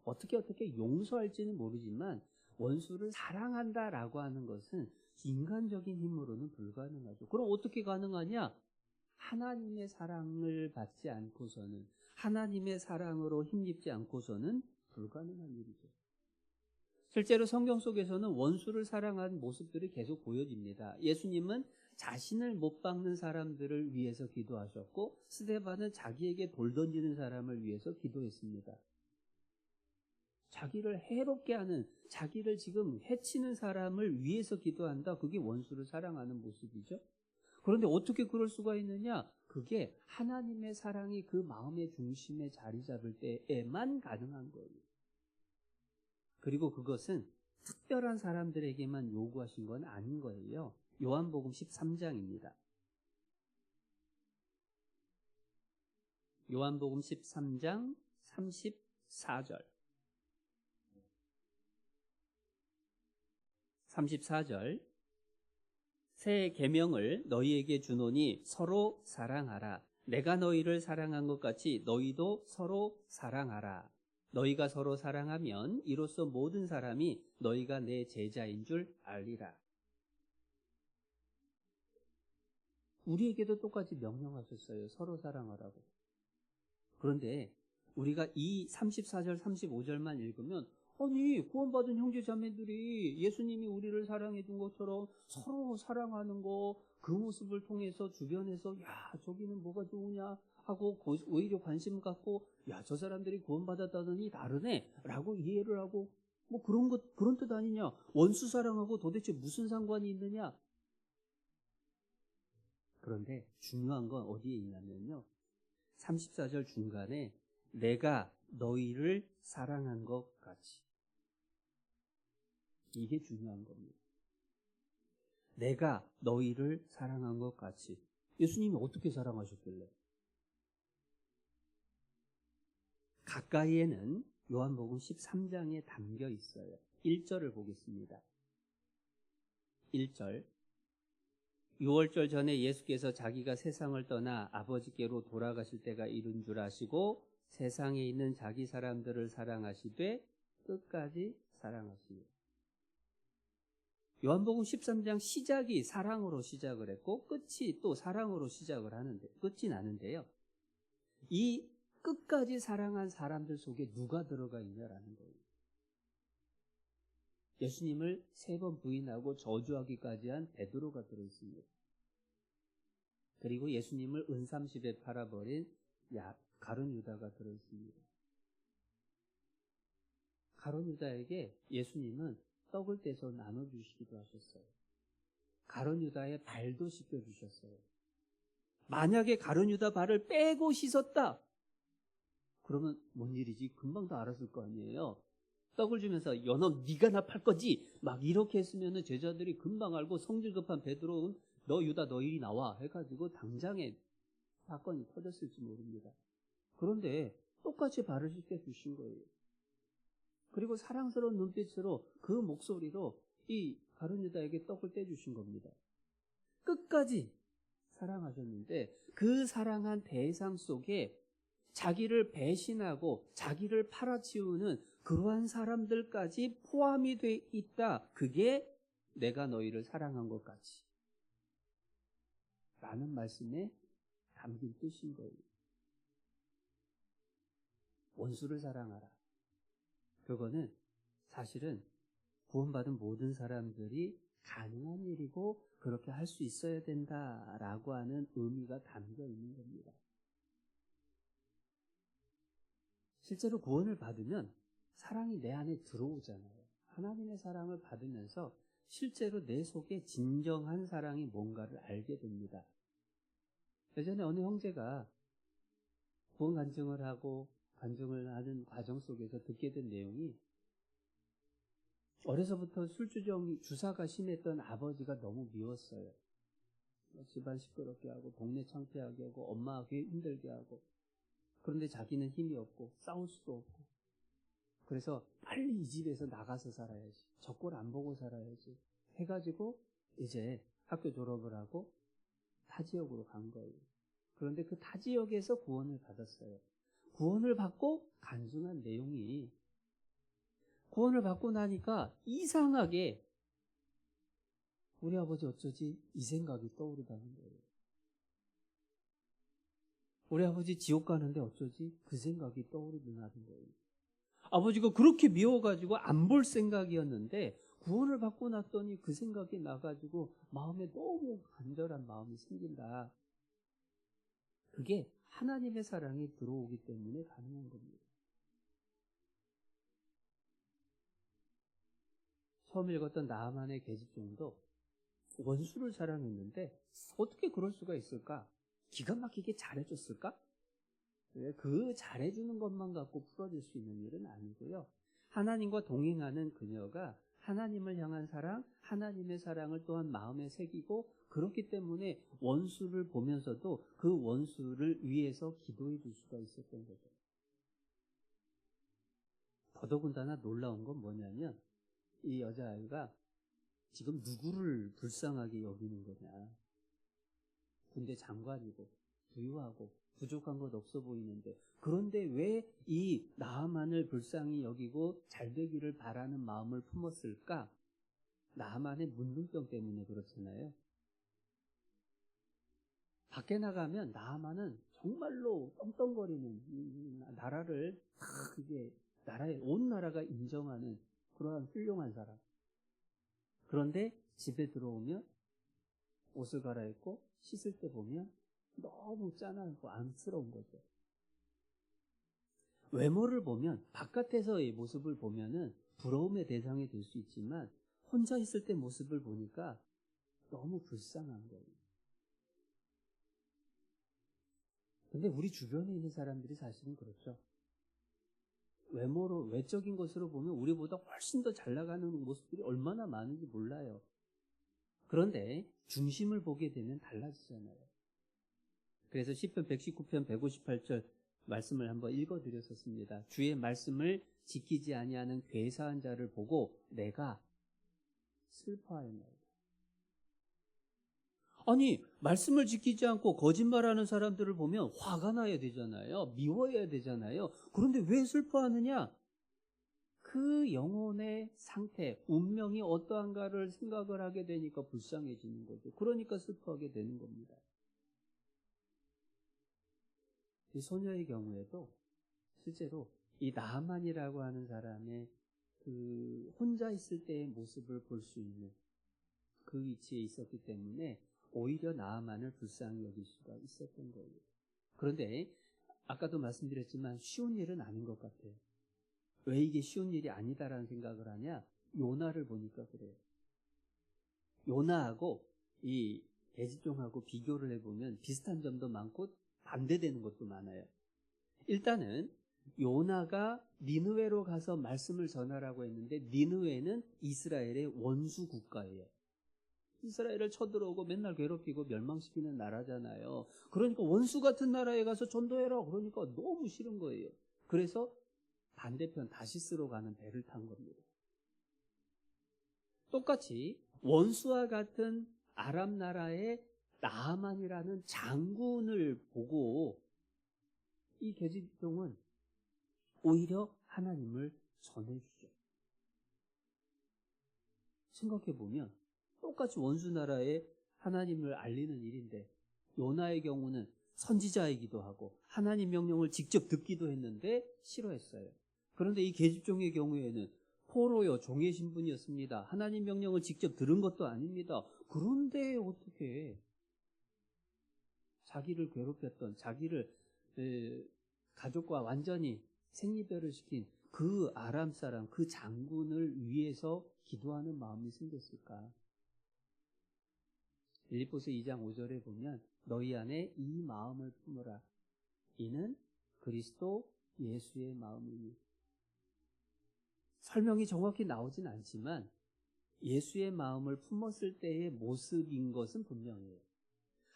Speaker 1: 어떻게 용서할지는 모르지만 원수를 사랑한다라고 하는 것은 인간적인 힘으로는 불가능하죠. 그럼 어떻게 가능하냐? 하나님의 사랑을 받지 않고서는, 하나님의 사랑으로 힘입지 않고서는 불가능한 일이죠. 실제로 성경 속에서는 원수를 사랑한 모습들이 계속 보여집니다. 예수님은 자신을 못 박는 사람들을 위해서 기도하셨고, 스데반은 자기에게 돌 던지는 사람을 위해서 기도했습니다. 자기를 해롭게 하는, 자기를 지금 해치는 사람을 위해서 기도한다. 그게 원수를 사랑하는 모습이죠. 그런데 어떻게 그럴 수가 있느냐? 그게 하나님의 사랑이 그 마음의 중심에 자리 잡을 때에만 가능한 거예요. 그리고 그것은 특별한 사람들에게만 요구하신 건 아닌 거예요. 요한복음 13장입니다. 요한복음 13장 34절. 34절. 새 계명을 너희에게 주노니 서로 사랑하라. 내가 너희를 사랑한 것 같이 너희도 서로 사랑하라. 너희가 서로 사랑하면 이로써 모든 사람이 너희가 내 제자인 줄 알리라. 우리에게도 똑같이 명령하셨어요. 서로 사랑하라고. 그런데 우리가 이 34절, 35절만 읽으면 아니 구원받은 형제 자매들이 예수님이 우리를 사랑해 준 것처럼 서로 사랑하는 거, 그 모습을 통해서 주변에서 야 저기는 뭐가 좋으냐 하고 오히려 관심 갖고 야 저 사람들이 구원받았다더니 다르네 라고 이해를 하고 뭐 그런 뜻 아니냐. 원수 사랑하고 도대체 무슨 상관이 있느냐. 그런데 중요한 건 어디에 있냐면요, 34절 중간에 내가 너희를 사랑한 것 같이, 이게 중요한 겁니다. 내가 너희를 사랑한 것 같이. 예수님이 어떻게 사랑하셨길래? 가까이에는 요한복음 13장에 담겨 있어요. 1절을 보겠습니다. 1절. 6월절 전에 예수께서 자기가 세상을 떠나 아버지께로 돌아가실 때가 이른 줄 아시고 세상에 있는 자기 사람들을 사랑하시되 끝까지 사랑하시니. 요한복음 13장 시작이 사랑으로 시작을 했고 끝이 또 사랑으로 시작을 하는데, 끝이 나는데요, 이 끝까지 사랑한 사람들 속에 누가 들어가 있냐라는 거예요. 예수님을 3번 부인하고 저주하기까지 한 베드로가 들어있습니다. 그리고 예수님을 은삼십에 팔아버린 가룟 유다가 들어있습니다. 가룟 유다에게 예수님은 떡을 떼서 나눠주시기도 하셨어요. 가룟 유다의 발도 씻겨주셨어요. 만약에 가룟 유다 발을 빼고 씻었다, 그러면 뭔 일이지? 금방 다 알았을 거 아니에요. 떡을 주면서 여놈 네가 나 팔 거지? 막 이렇게 했으면 제자들이 금방 알고 성질 급한 베드로는 너 유다 너 이리 나와 해가지고 당장에 사건이 터졌을지 모릅니다. 그런데 똑같이 발을 씻겨주신 거예요. 그리고 사랑스러운 눈빛으로 그 목소리로 이 가룟 유다에게 떡을 떼주신 겁니다. 끝까지 사랑하셨는데 그 사랑한 대상 속에 자기를 배신하고 자기를 팔아치우는 그러한 사람들까지 포함이 돼 있다. 그게 내가 너희를 사랑한 것 같이 라는 말씀에 담긴 뜻인 거예요. 원수를 사랑하라. 그거는 사실은 구원받은 모든 사람들이 가능한 일이고 그렇게 할 수 있어야 된다라고 하는 의미가 담겨 있는 겁니다. 실제로 구원을 받으면 사랑이 내 안에 들어오잖아요. 하나님의 사랑을 받으면서 실제로 내 속에 진정한 사랑이 뭔가를 알게 됩니다. 예전에 어느 형제가 구원 간증을 하는 과정 속에서 듣게 된 내용이, 어려서부터 주사가 심했던 아버지가 너무 미웠어요. 집안 시끄럽게 하고 동네 창피하게 하고 엄마하기 힘들게 하고, 그런데 자기는 힘이 없고 싸울 수도 없고, 그래서 빨리 이 집에서 나가서 살아야지. 저 꼴 안 보고 살아야지. 해가지고 이제 학교 졸업을 하고 타 지역으로 간 거예요. 그런데 그 타 지역에서 구원을 받았어요. 구원을 받고 간증한 내용이 구원을 받고 나니까 이상하게 우리 아버지 어쩌지? 이 생각이 떠오르다는 거예요. 우리 아버지 지옥 가는데 어쩌지? 그 생각이 떠오르다는 거예요. 아버지가 그렇게 미워가지고 안 볼 생각이었는데 구원을 받고 났더니 그 생각이 나가지고 마음에 너무 간절한 마음이 생긴다. 그게 하나님의 사랑이 들어오기 때문에 가능한 겁니다. 처음 읽었던 나아만의 계집종도 원수를 사랑했는데 어떻게 그럴 수가 있을까? 기가 막히게 잘해줬을까? 그 잘해주는 것만 갖고 풀어질 수 있는 일은 아니고요. 하나님과 동행하는 그녀가 하나님을 향한 사랑, 하나님의 사랑을 또한 마음에 새기고 그렇기 때문에 원수를 보면서도 그 원수를 위해서 기도해 줄 수가 있었던 거죠. 더더군다나 놀라운 건 뭐냐면 이 여자아이가 지금 누구를 불쌍하게 여기는 거냐. 군대 장관이고 부유하고 부족한 것 없어 보이는데 그런데 왜 이 나아만을 불쌍히 여기고 잘 되기를 바라는 마음을 품었을까? 나아만의 문둥병 때문에 그렇잖아요. 밖에 나가면 나아만은 정말로 떵떵거리는 나라를 이게 온 나라가 인정하는 그러한 훌륭한 사람. 그런데 집에 들어오면 옷을 갈아입고 씻을 때 보면 너무 짠하고 안쓰러운 거죠. 외모를 보면 바깥에서의 모습을 보면은 부러움의 대상이 될 수 있지만 혼자 있을 때 모습을 보니까 너무 불쌍한 거예요. 근데 우리 주변에 있는 사람들이 사실은 그렇죠. 외모로 외적인 것으로 보면 우리보다 훨씬 더 잘 나가는 모습들이 얼마나 많은지 몰라요. 그런데 중심을 보게 되면 달라지잖아요. 그래서 시편 119편 158절 말씀을 한번 읽어드렸었습니다. 주의 말씀을 지키지 아니하는 괴사한 자를 보고 내가 슬퍼하였나이다. 아니 말씀을 지키지 않고 거짓말하는 사람들을 보면 화가 나야 되잖아요. 미워해야 되잖아요. 그런데 왜 슬퍼하느냐? 그 영혼의 상태, 운명이 어떠한가를 생각을 하게 되니까 불쌍해지는 거죠. 그러니까 슬퍼하게 되는 겁니다. 이 소녀의 경우에도 실제로 이 나아만이라고 하는 사람의 그 혼자 있을 때의 모습을 볼 수 있는 그 위치에 있었기 때문에 오히려 나아만을 불쌍히 여길 수가 있었던 거예요. 그런데 아까도 말씀드렸지만 쉬운 일은 아닌 것 같아요. 왜 이게 쉬운 일이 아니다라는 생각을 하냐? 요나를 보니까 그래요. 요나하고 이 계집종하고 비교를 해보면 비슷한 점도 많고 반대되는 것도 많아요. 일단은 요나가 니느웨로 가서 말씀을 전하라고 했는데 니느웨는 이스라엘의 원수 국가예요. 이스라엘을 쳐들어오고 맨날 괴롭히고 멸망시키는 나라잖아요. 그러니까 원수 같은 나라에 가서 전도해라. 그러니까 너무 싫은 거예요. 그래서 반대편 다시스로 가는 배를 탄 겁니다. 똑같이 원수와 같은 아람 나라의 나아만이라는 장군을 보고 이 계집종은 오히려 하나님을 전해주죠. 생각해보면 똑같이 원수 나라에 하나님을 알리는 일인데 요나의 경우는 선지자이기도 하고 하나님 명령을 직접 듣기도 했는데 싫어했어요. 그런데 이 계집종의 경우에는 포로요 종의 신분이었습니다. 하나님 명령을 직접 들은 것도 아닙니다. 그런데 어떻게 자기를 괴롭혔던 자기를 가족과 완전히 생이별을 시킨 그 아람 사람, 그 장군을 위해서 기도하는 마음이 생겼을까? 빌립보서 2장 5절에 보면 너희 안에 이 마음을 품으라. 이는 그리스도 예수의 마음이니. 설명이 정확히 나오진 않지만 예수의 마음을 품었을 때의 모습인 것은 분명해요.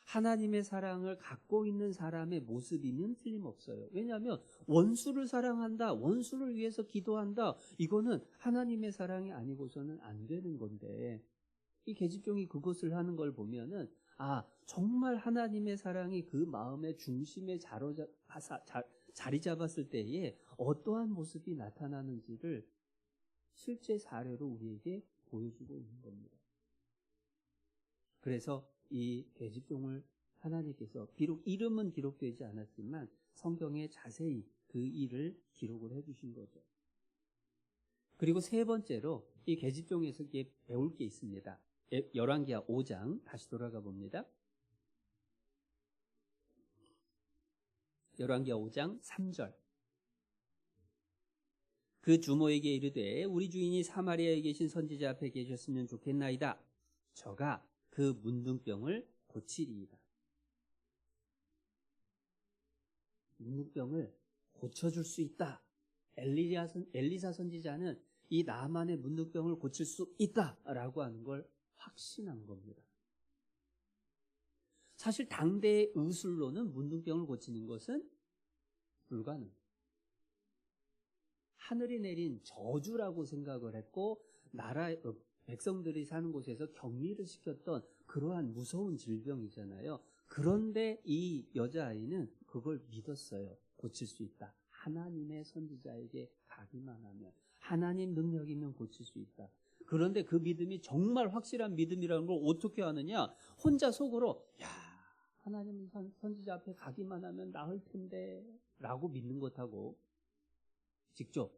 Speaker 1: 하나님의 사랑을 갖고 있는 사람의 모습이면 틀림없어요. 왜냐하면 원수를 사랑한다, 원수를 위해서 기도한다, 이거는 하나님의 사랑이 아니고서는 안 되는 건데, 이 계집종이 그것을 하는 걸 보면은 정말 하나님의 사랑이 그 마음의 중심에 자리 잡았을 때에 어떠한 모습이 나타나는지를 실제 사례로 우리에게 보여주고 있는 겁니다. 그래서 이 계집종을 하나님께서 비록 이름은 기록되지 않았지만 성경에 자세히 그 일을 기록을 해주신 거죠. 그리고 세 번째로 이 계집종에서 배울 게 있습니다. 열왕기하 5장 다시 돌아가 봅니다. 열왕기하 5장 3절. 그 주모에게 이르되 우리 주인이 사마리아에 계신 선지자 앞에 계셨으면 좋겠나이다. 저가 그 문둥병을 고치리이다. 문둥병을 고쳐줄 수 있다. 엘리사 선지자는 이 나만의 문둥병을 고칠 수 있다라고 하는 걸 확신한 겁니다. 사실 당대의 의술로는 문둥병을 고치는 것은 불가능. 하늘이 내린 저주라고 생각을 했고 백성들이 사는 곳에서 격리를 시켰던 그러한 무서운 질병이잖아요. 그런데 이 여자아이는 그걸 믿었어요. 고칠 수 있다. 하나님의 선지자에게 가기만 하면, 하나님 능력이면 고칠 수 있다. 그런데 그 믿음이 정말 확실한 믿음이라는 걸 어떻게 하느냐? 혼자 속으로 하나님 선지자 앞에 가기만 하면 나을 텐데 라고 믿는 것하고 직접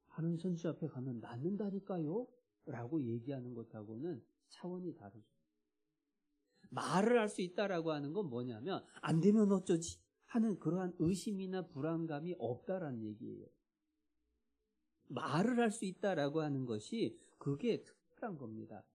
Speaker 1: 하나님 선지자 앞에 가면 낫는다니까요? 라고 얘기하는 것하고는 차원이 다르죠. 말을 할 수 있다라고 하는 건 뭐냐면 안 되면 어쩌지 하는 그러한 의심이나 불안감이 없다라는 얘기예요. 말을 할 수 있다라고 하는 것이 그게 특별한 겁니다.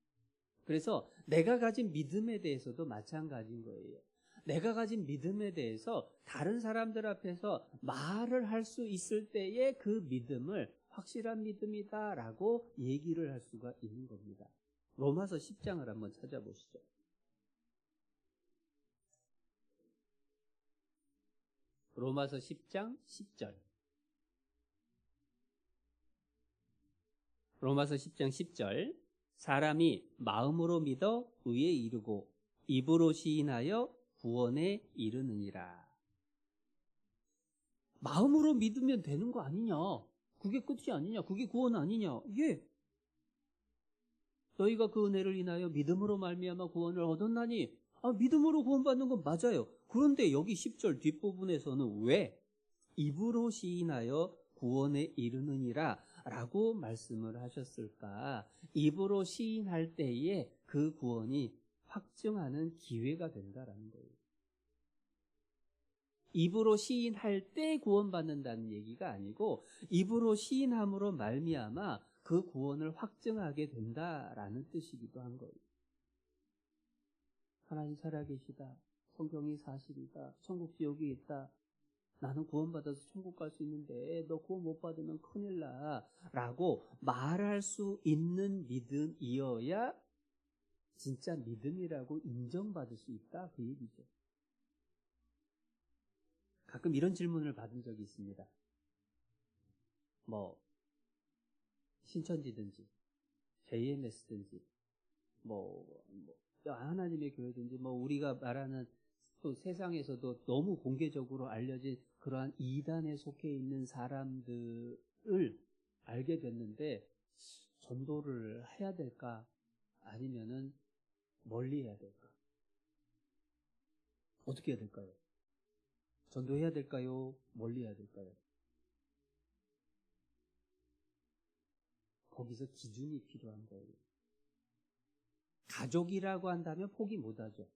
Speaker 1: 그래서 내가 가진 믿음에 대해서도 마찬가지인 거예요. 내가 가진 믿음에 대해서 다른 사람들 앞에서 말을 할 수 있을 때에 그 믿음을 확실한 믿음이다라고 얘기를 할 수가 있는 겁니다. 로마서 10장을 한번 찾아보시죠. 로마서 10장 10절. 로마서 10장 10절. 사람이 마음으로 믿어 의에 이르고 입으로 시인하여 구원에 이르느니라. 마음으로 믿으면 되는 거 아니냐? 그게 끝이 아니냐? 그게 구원 아니냐? 예. 너희가 그 은혜를 인하여 믿음으로 말미암아 구원을 얻었나니 믿음으로 구원받는 건 맞아요. 그런데 여기 10절 뒷부분에서는 왜 입으로 시인하여 구원에 이르느니라 라고 말씀을 하셨을까? 입으로 시인할 때에 그 구원이 확증하는 기회가 된다라는 거예요. 입으로 시인할 때 구원받는다는 얘기가 아니고 입으로 시인함으로 말미암아 그 구원을 확증하게 된다라는 뜻이기도 한 거예요. 하나님 살아계시다. 성경이 사실이다. 천국 지옥이 있다. 나는 구원받아서 천국 갈 수 있는데 너 구원 못 받으면 큰일 나 라고 말할 수 있는 믿음이어야 진짜 믿음이라고 인정받을 수 있다 그 얘기죠. 가끔 이런 질문을 받은 적이 있습니다. 신천지든지 JMS든지 하나님의 교회든지 우리가 말하는 또 세상에서도 너무 공개적으로 알려진 그러한 이단에 속해 있는 사람들을 알게 됐는데 전도를 해야 될까? 아니면은 멀리 해야 될까? 어떻게 해야 될까요? 전도해야 될까요? 멀리 해야 될까요? 거기서 기준이 필요한 거예요. 가족이라고 한다면 포기 못하죠.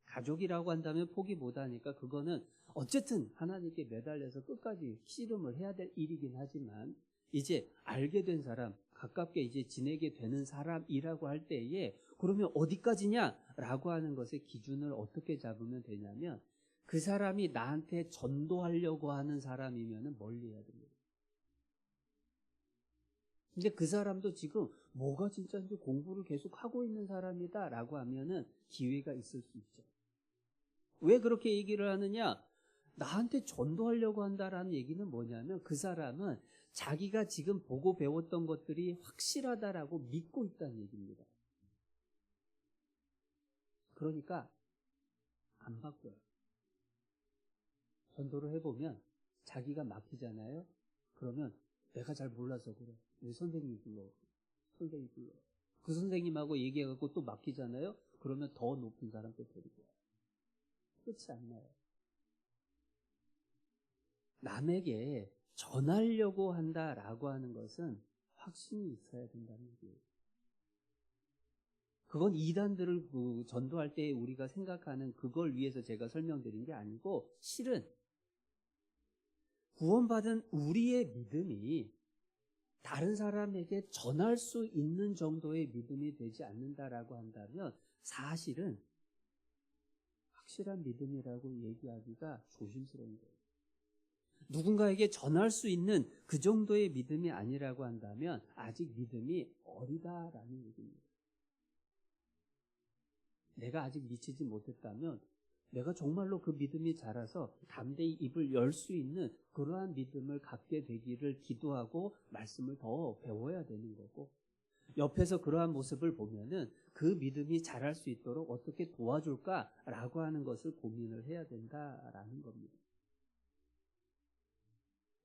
Speaker 1: 가족이라고 한다면 포기 못하니까 그거는 어쨌든 하나님께 매달려서 끝까지 씨름을 해야 될 일이긴 하지만 이제 알게 된 사람, 가깝게 이제 지내게 되는 사람이라고 할 때에 그러면 어디까지냐라고 하는 것의 기준을 어떻게 잡으면 되냐면 그 사람이 나한테 전도하려고 하는 사람이면 멀리 해야 됩니다. 근데 그 사람도 지금 뭐가 진짜인지 공부를 계속 하고 있는 사람이다라고 하면은 기회가 있을 수 있죠. 왜 그렇게 얘기를 하느냐? 나한테 전도하려고 한다라는 얘기는 뭐냐면 그 사람은 자기가 지금 보고 배웠던 것들이 확실하다라고 믿고 있다는 얘기입니다. 그러니까 안 바꿔요. 전도를 해보면 자기가 막히잖아요. 그러면 내가 잘 몰라서 그래. 왜 선생님 불러? 선생님 불러. 그 선생님하고 얘기해갖고 또 막히잖아요. 그러면 더 높은 사람 또 데리고 와요. 그렇지 않나요? 남에게 전하려고 한다라고 하는 것은 확신이 있어야 된다는 얘기예요. 그건 이단들을 전도할 때 우리가 생각하는 그걸 위해서 제가 설명드린 게 아니고 실은 구원받은 우리의 믿음이 다른 사람에게 전할 수 있는 정도의 믿음이 되지 않는다라고 한다면 사실은 확실한 믿음이라고 얘기하기가 조심스러운 거예요. 누군가에게 전할 수 있는 그 정도의 믿음이 아니라고 한다면 아직 믿음이 어리다라는 얘기입니다. 내가 아직 미치지 못했다면 내가 정말로 그 믿음이 자라서 담대히 입을 열 수 있는 그러한 믿음을 갖게 되기를 기도하고 말씀을 더 배워야 되는 거고, 옆에서 그러한 모습을 보면은 그 믿음이 자랄 수 있도록 어떻게 도와줄까라고 하는 것을 고민을 해야 된다라는 겁니다.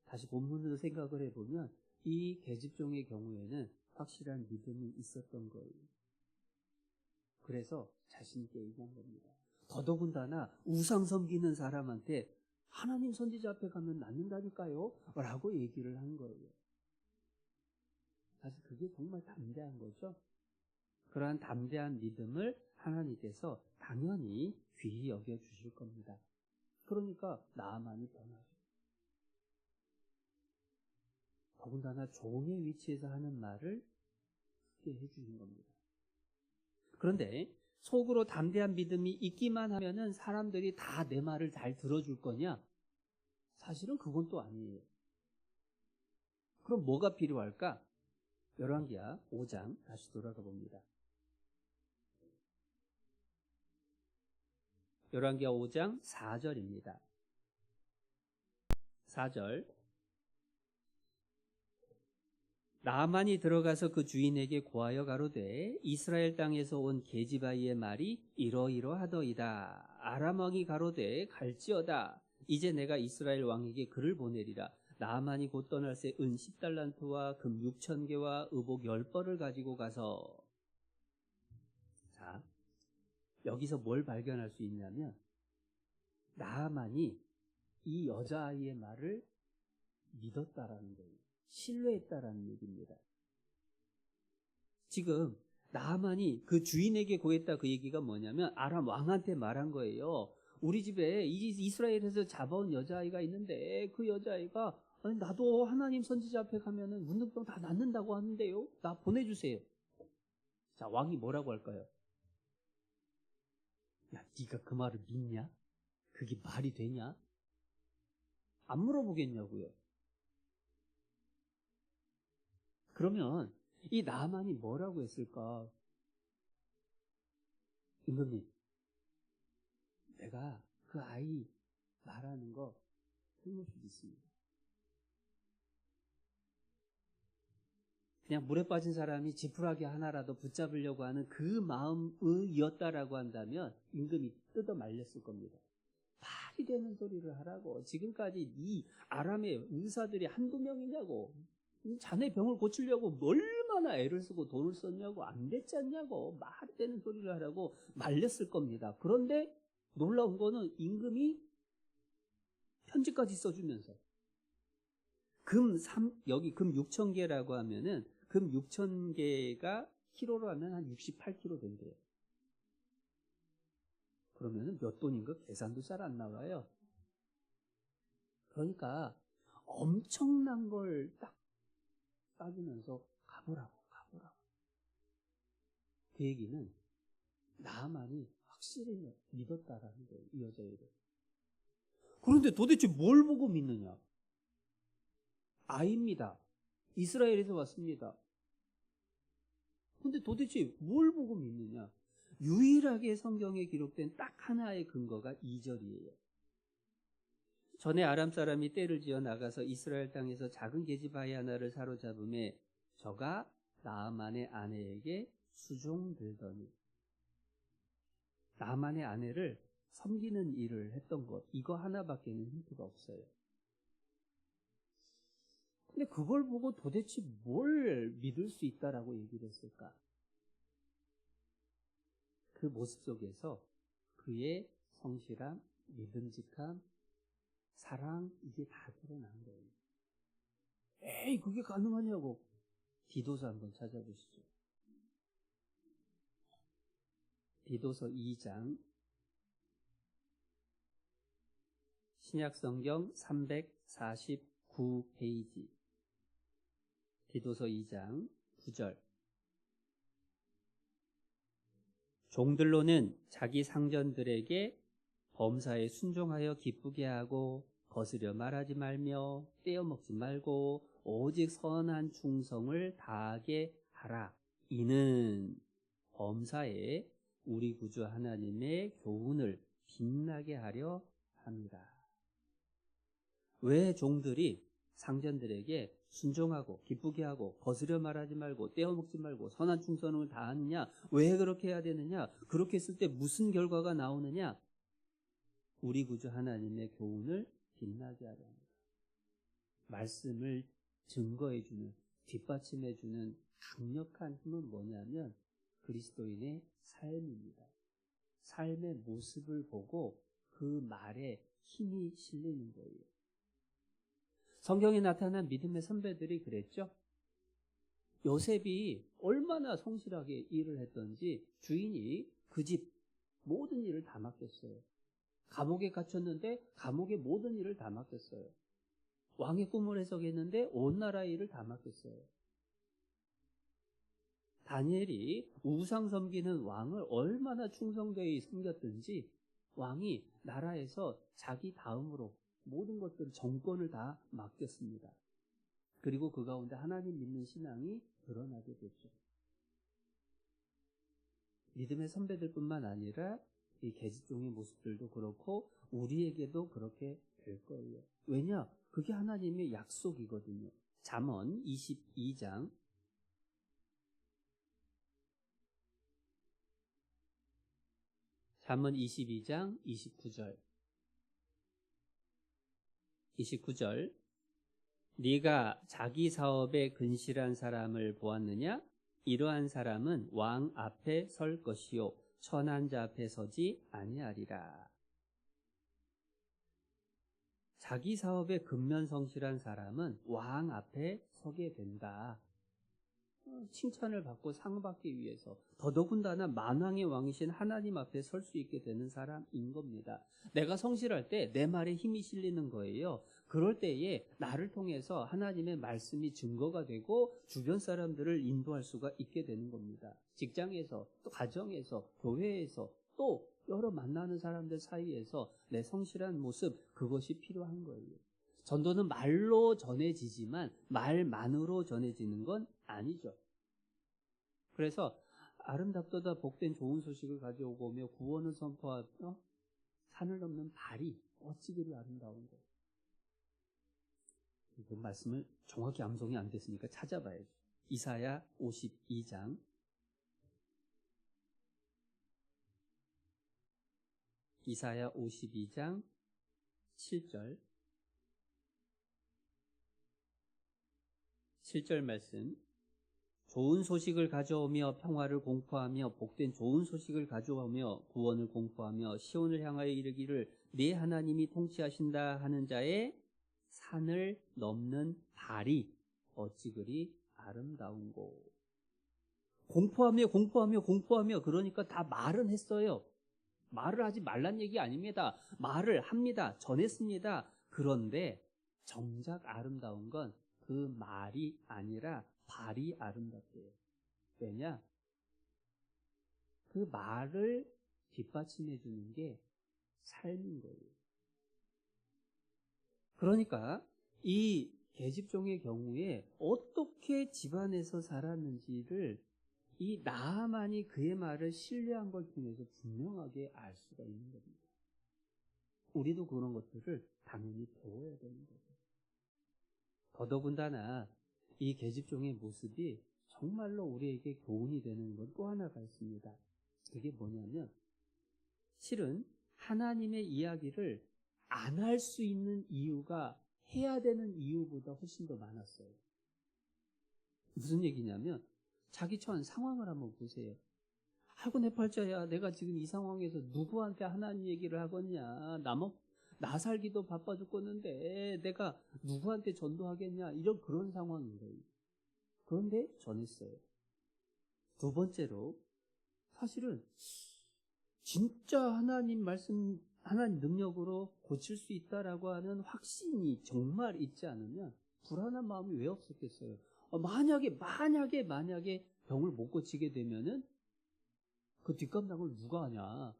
Speaker 1: 다시 본문으로 생각을 해보면 이 계집종의 경우에는 확실한 믿음이 있었던 거예요. 그래서 자신 있게 얘기한 겁니다. 더더군다나 우상 섬기는 사람한테 하나님 선지자 앞에 가면 낫는다니까요 라고 얘기를 한 거예요. 사실 그게 정말 담대한 거죠. 그러한 담대한 믿음을 하나님께서 당연히 귀히 여겨주실 겁니다. 그러니까 나아만이 변하죠. 더군다나 종의 위치에서 하는 말을 듣게 해주는 겁니다. 그런데 속으로 담대한 믿음이 있기만 하면은 사람들이 다 내 말을 잘 들어줄 거냐? 사실은 그건 또 아니에요. 그럼 뭐가 필요할까? 열왕기하 5장 다시 돌아가 봅니다. 열왕기하 5장 4절입니다. 4절. 나아만이 들어가서 그 주인에게 고하여 가로되 이스라엘 땅에서 온 게지바이의 말이 이러이러하더이다. 아람 왕이 가로되 갈지어다. 이제 내가 이스라엘 왕에게 글을 보내리라. 나아만이 곧 떠날 새 은 10달란트와 금 6,000개와 의복 10벌을 가지고 가서. 자, 여기서 뭘 발견할 수 있냐면 나아만이 이 여자아이의 말을 믿었다라는 거예요. 신뢰했다라는 얘기입니다. 지금 나아만이 그 주인에게 고했다 그 얘기가 뭐냐면 아람 왕한테 말한 거예요. 우리 집에 이스라엘에서 잡아온 여자아이가 있는데 그 여자아이가 아니, 나도 하나님 선지자 앞에 가면은 문둥병 다 낫는다고 하는데요. 나 보내주세요. 자, 왕이 뭐라고 할까요? 야, 네가 그 말을 믿냐? 그게 말이 되냐? 안 물어보겠냐고요. 그러면 이 나아만이 뭐라고 했을까? 임금님, 내가 그 아이 말하는 거 틀림없이 믿습니다. 그냥 물에 빠진 사람이 지푸라기 하나라도 붙잡으려고 하는 그 마음이었다라고 한다면 임금이 뜯어 말렸을 겁니다. 말이 되는 소리를 하라고. 지금까지 이 아람의 의사들이 한두 명이냐고. 자네 병을 고치려고 얼마나 애를 쓰고 돈을 썼냐고. 안 됐지 않냐고. 말이 되는 소리를 하라고 말렸을 겁니다. 그런데 놀라운 거는 임금이 편지까지 써주면서 여기 금 6,000개라고 하면은 금 6,000개가 키로로 하면 한 68kg 된대요. 그러면은 몇 돈인가 계산도 잘 안 나와요. 그러니까 엄청난 걸 딱 따지면서 가보라고. 그 얘기는 나아만이 확실히 믿었다라는 거예요. 이 여자애를. 그런데 도대체 뭘 보고 믿느냐? 아이입니다. 이스라엘에서 왔습니다. 근데 도대체 뭘 보고 믿느냐? 유일하게 성경에 기록된 딱 하나의 근거가 2절이에요. 전에 아람 사람이 떼를 지어 나가서 이스라엘 땅에서 작은 계집아이 하나를 사로잡음에 저가 나아만의 아내에게 수종들더니, 나아만의 아내를 섬기는 일을 했던 것, 이거 하나밖에는 힌트가 없어요. 근데 그걸 보고 도대체 뭘 믿을 수 있다라고 얘기를 했을까? 그 모습 속에서 그의 성실함, 믿음직함, 사랑, 이게 다 드러난 거예요. 에이, 그게 가능하냐고. 디도서 한번 찾아보시죠. 디도서 2장, 신약성경 349페이지, 디도서 2장 9절. 종들로는 자기 상전들에게 범사에 순종하여 기쁘게 하고 거스려 말하지 말며 떼어먹지 말고 오직 선한 충성을 다하게 하라. 이는 범사에 우리 구주 하나님의 교훈을 빛나게 하려 합니다. 왜 종들이 상전들에게 순종하고 기쁘게 하고 거스려 말하지 말고 떼어먹지 말고 선한 충성을 다하느냐? 왜 그렇게 해야 되느냐? 그렇게 했을 때 무슨 결과가 나오느냐? 우리 구주 하나님의 교훈을 빛나게 하려 합니다. 말씀을 증거해주는, 뒷받침해주는 강력한 힘은 뭐냐면 그리스도인의 삶입니다. 삶의 모습을 보고 그 말에 힘이 실리는 거예요. 성경에 나타난 믿음의 선배들이 그랬죠. 요셉이 얼마나 성실하게 일을 했던지 주인이 그 집 모든 일을 다 맡겼어요. 감옥에 갇혔는데 감옥의 모든 일을 다 맡겼어요. 왕의 꿈을 해석했는데 온 나라의 일을 다 맡겼어요. 다니엘이 우상 섬기는 왕을 얼마나 충성되이 섬겼든지 왕이 나라에서 자기 다음으로 모든 것들 정권을 다 맡겼습니다. 그리고 그 가운데 하나님 믿는 신앙이 드러나게 됐죠. 믿음의 선배들뿐만 아니라 이 계집종의 모습들도 그렇고 우리에게도 그렇게 될 거예요. 왜냐? 그게 하나님의 약속이거든요. 잠언 22장 29절 29절 네가 자기 사업에 근실한 사람을 보았느냐? 이러한 사람은 왕 앞에 설 것이요 천한 자 앞에 서지 아니하리라. 자기 사업에 근면성실한 사람은 왕 앞에 서게 된다. 칭찬을 받고 상 받기 위해서 더더군다나 만왕의 왕이신 하나님 앞에 설 수 있게 되는 사람인 겁니다. 내가 성실할 때 내 말에 힘이 실리는 거예요. 그럴 때에 나를 통해서 하나님의 말씀이 증거가 되고 주변 사람들을 인도할 수가 있게 되는 겁니다. 직장에서 또 가정에서 교회에서 또 여러 만나는 사람들 사이에서 내 성실한 모습, 그것이 필요한 거예요. 전도는 말로 전해지지만 말만으로 전해지는 건 아니죠. 그래서 아름답도다 복된 좋은 소식을 가져오고 오며 구원을 선포하며 산을 넘는 발이 어찌 그리 아름다운 거. 그 말씀을 정확히 암송이 안 됐으니까 찾아봐야죠. 이사야 52장 7절 7절 말씀. 좋은 소식을 가져오며 평화를 공포하며 복된 좋은 소식을 가져오며 구원을 공포하며 시온을 향하여 이르기를 네 하나님이 통치하신다 하는 자의 산을 넘는 발이 어찌 그리 아름다운고. 공포하며 그러니까 다 말은 했어요. 말을 하지 말란 얘기 아닙니다. 말을 합니다. 전했습니다. 그런데 정작 아름다운 건 그 말이 아니라 발이 아름답대요. 왜냐? 그 말을 뒷받침해 주는 게 삶인 거예요. 그러니까 이 계집종의 경우에 어떻게 집안에서 살았는지를 이 나아만이 그의 말을 신뢰한 걸 통해서 분명하게 알 수가 있는 겁니다. 우리도 그런 것들을 당연히 배워야 되는 거죠. 더더군다나 이 계집종의 모습이 정말로 우리에게 교훈이 되는 것 또 하나가 있습니다. 그게 뭐냐면 실은 하나님의 이야기를 안 할 수 있는 이유가 해야 되는 이유보다 훨씬 더 많았어요. 무슨 얘기냐면 자기 처한 상황을 한번 보세요. 아이고 내 팔자야, 내가 지금 이 상황에서 누구한테 하나님 얘기를 하겠냐. 나 살기도 바빠 죽겠는데 내가 누구한테 전도하겠냐. 이런 그런 상황인 거예요. 그런데 전했어요. 두 번째로 사실은 진짜 하나님 말씀, 하나님 능력으로 고칠 수 있다라고 하는 확신이 정말 있지 않으면 불안한 마음이 왜 없었겠어요? 만약에 병을 못 고치게 되면은 그 뒷감당을 누가 하냐?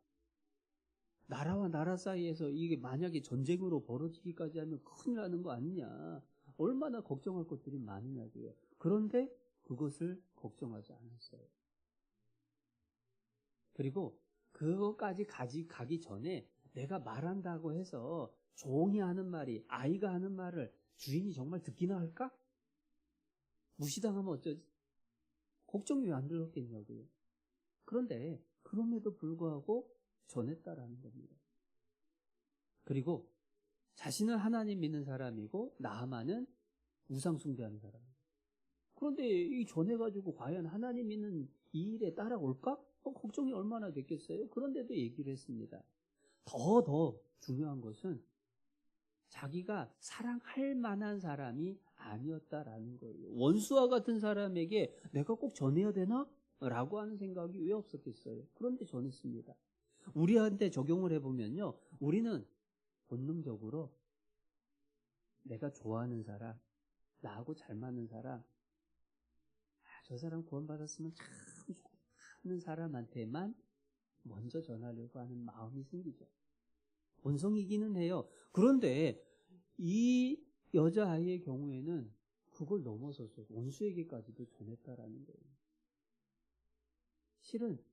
Speaker 1: 나라와 나라 사이에서 이게 만약에 전쟁으로 벌어지기까지 하면 큰일 나는 거 아니냐? 얼마나 걱정할 것들이 많으냐고요. 그런데 그것을 걱정하지 않았어요. 그리고 그것까지 가기 전에 내가 말한다고 해서 종이 하는 말이, 아이가 하는 말을 주인이 정말 듣기나 할까? 무시당하면 어쩌지? 걱정이 왜 안 들었겠냐고요. 그런데 그럼에도 불구하고 전했다라는 겁니다. 그리고 자신은 하나님 믿는 사람이고 나아만은 우상 숭배하는 사람이에요. 그런데 이 전해가지고 과연 하나님 믿는 이 일에 따라올까? 걱정이 얼마나 됐겠어요? 그런데도 얘기를 했습니다. 더 중요한 것은 자기가 사랑할 만한 사람이 아니었다라는 거예요. 원수와 같은 사람에게 내가 꼭 전해야 되나? 라고 하는 생각이 왜 없었겠어요? 그런데 전했습니다. 우리한테 적용을 해보면요. 우리는 본능적으로 내가 좋아하는 사람, 나하고 잘 맞는 사람, 저 사람 구원받았으면 참 좋아하는 사람한테만 먼저 전하려고 하는 마음이 생기죠. 본성이기는 해요. 그런데 이 여자아이의 경우에는 그걸 넘어서서 원수에게까지도 전했다라는 거예요. 실은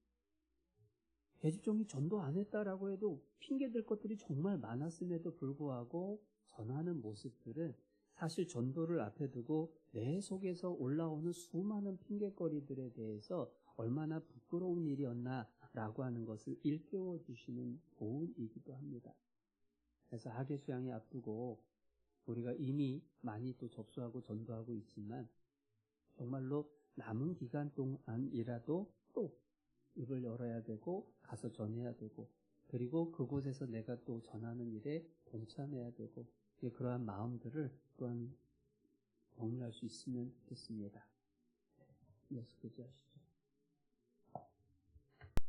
Speaker 1: 계집종이 전도 안 했다라고 해도 핑계댈 것들이 정말 많았음에도 불구하고 전하는 모습들은 사실 전도를 앞에 두고 내 속에서 올라오는 수많은 핑계거리들에 대해서 얼마나 부끄러운 일이었나라고 하는 것을 일깨워 주시는 교훈이기도 합니다. 그래서 하계 수양이 앞두고 우리가 이미 많이 또 접수하고 전도하고 있지만 정말로 남은 기간 동안이라도 또 입을 열어야 되고 가서 전해야 되고 그리고 그곳에서 내가 또 전하는 일에 동참해야 되고 그러한 마음들을 또한 격려할 수 있으면 좋겠습니다. 예수 그리스도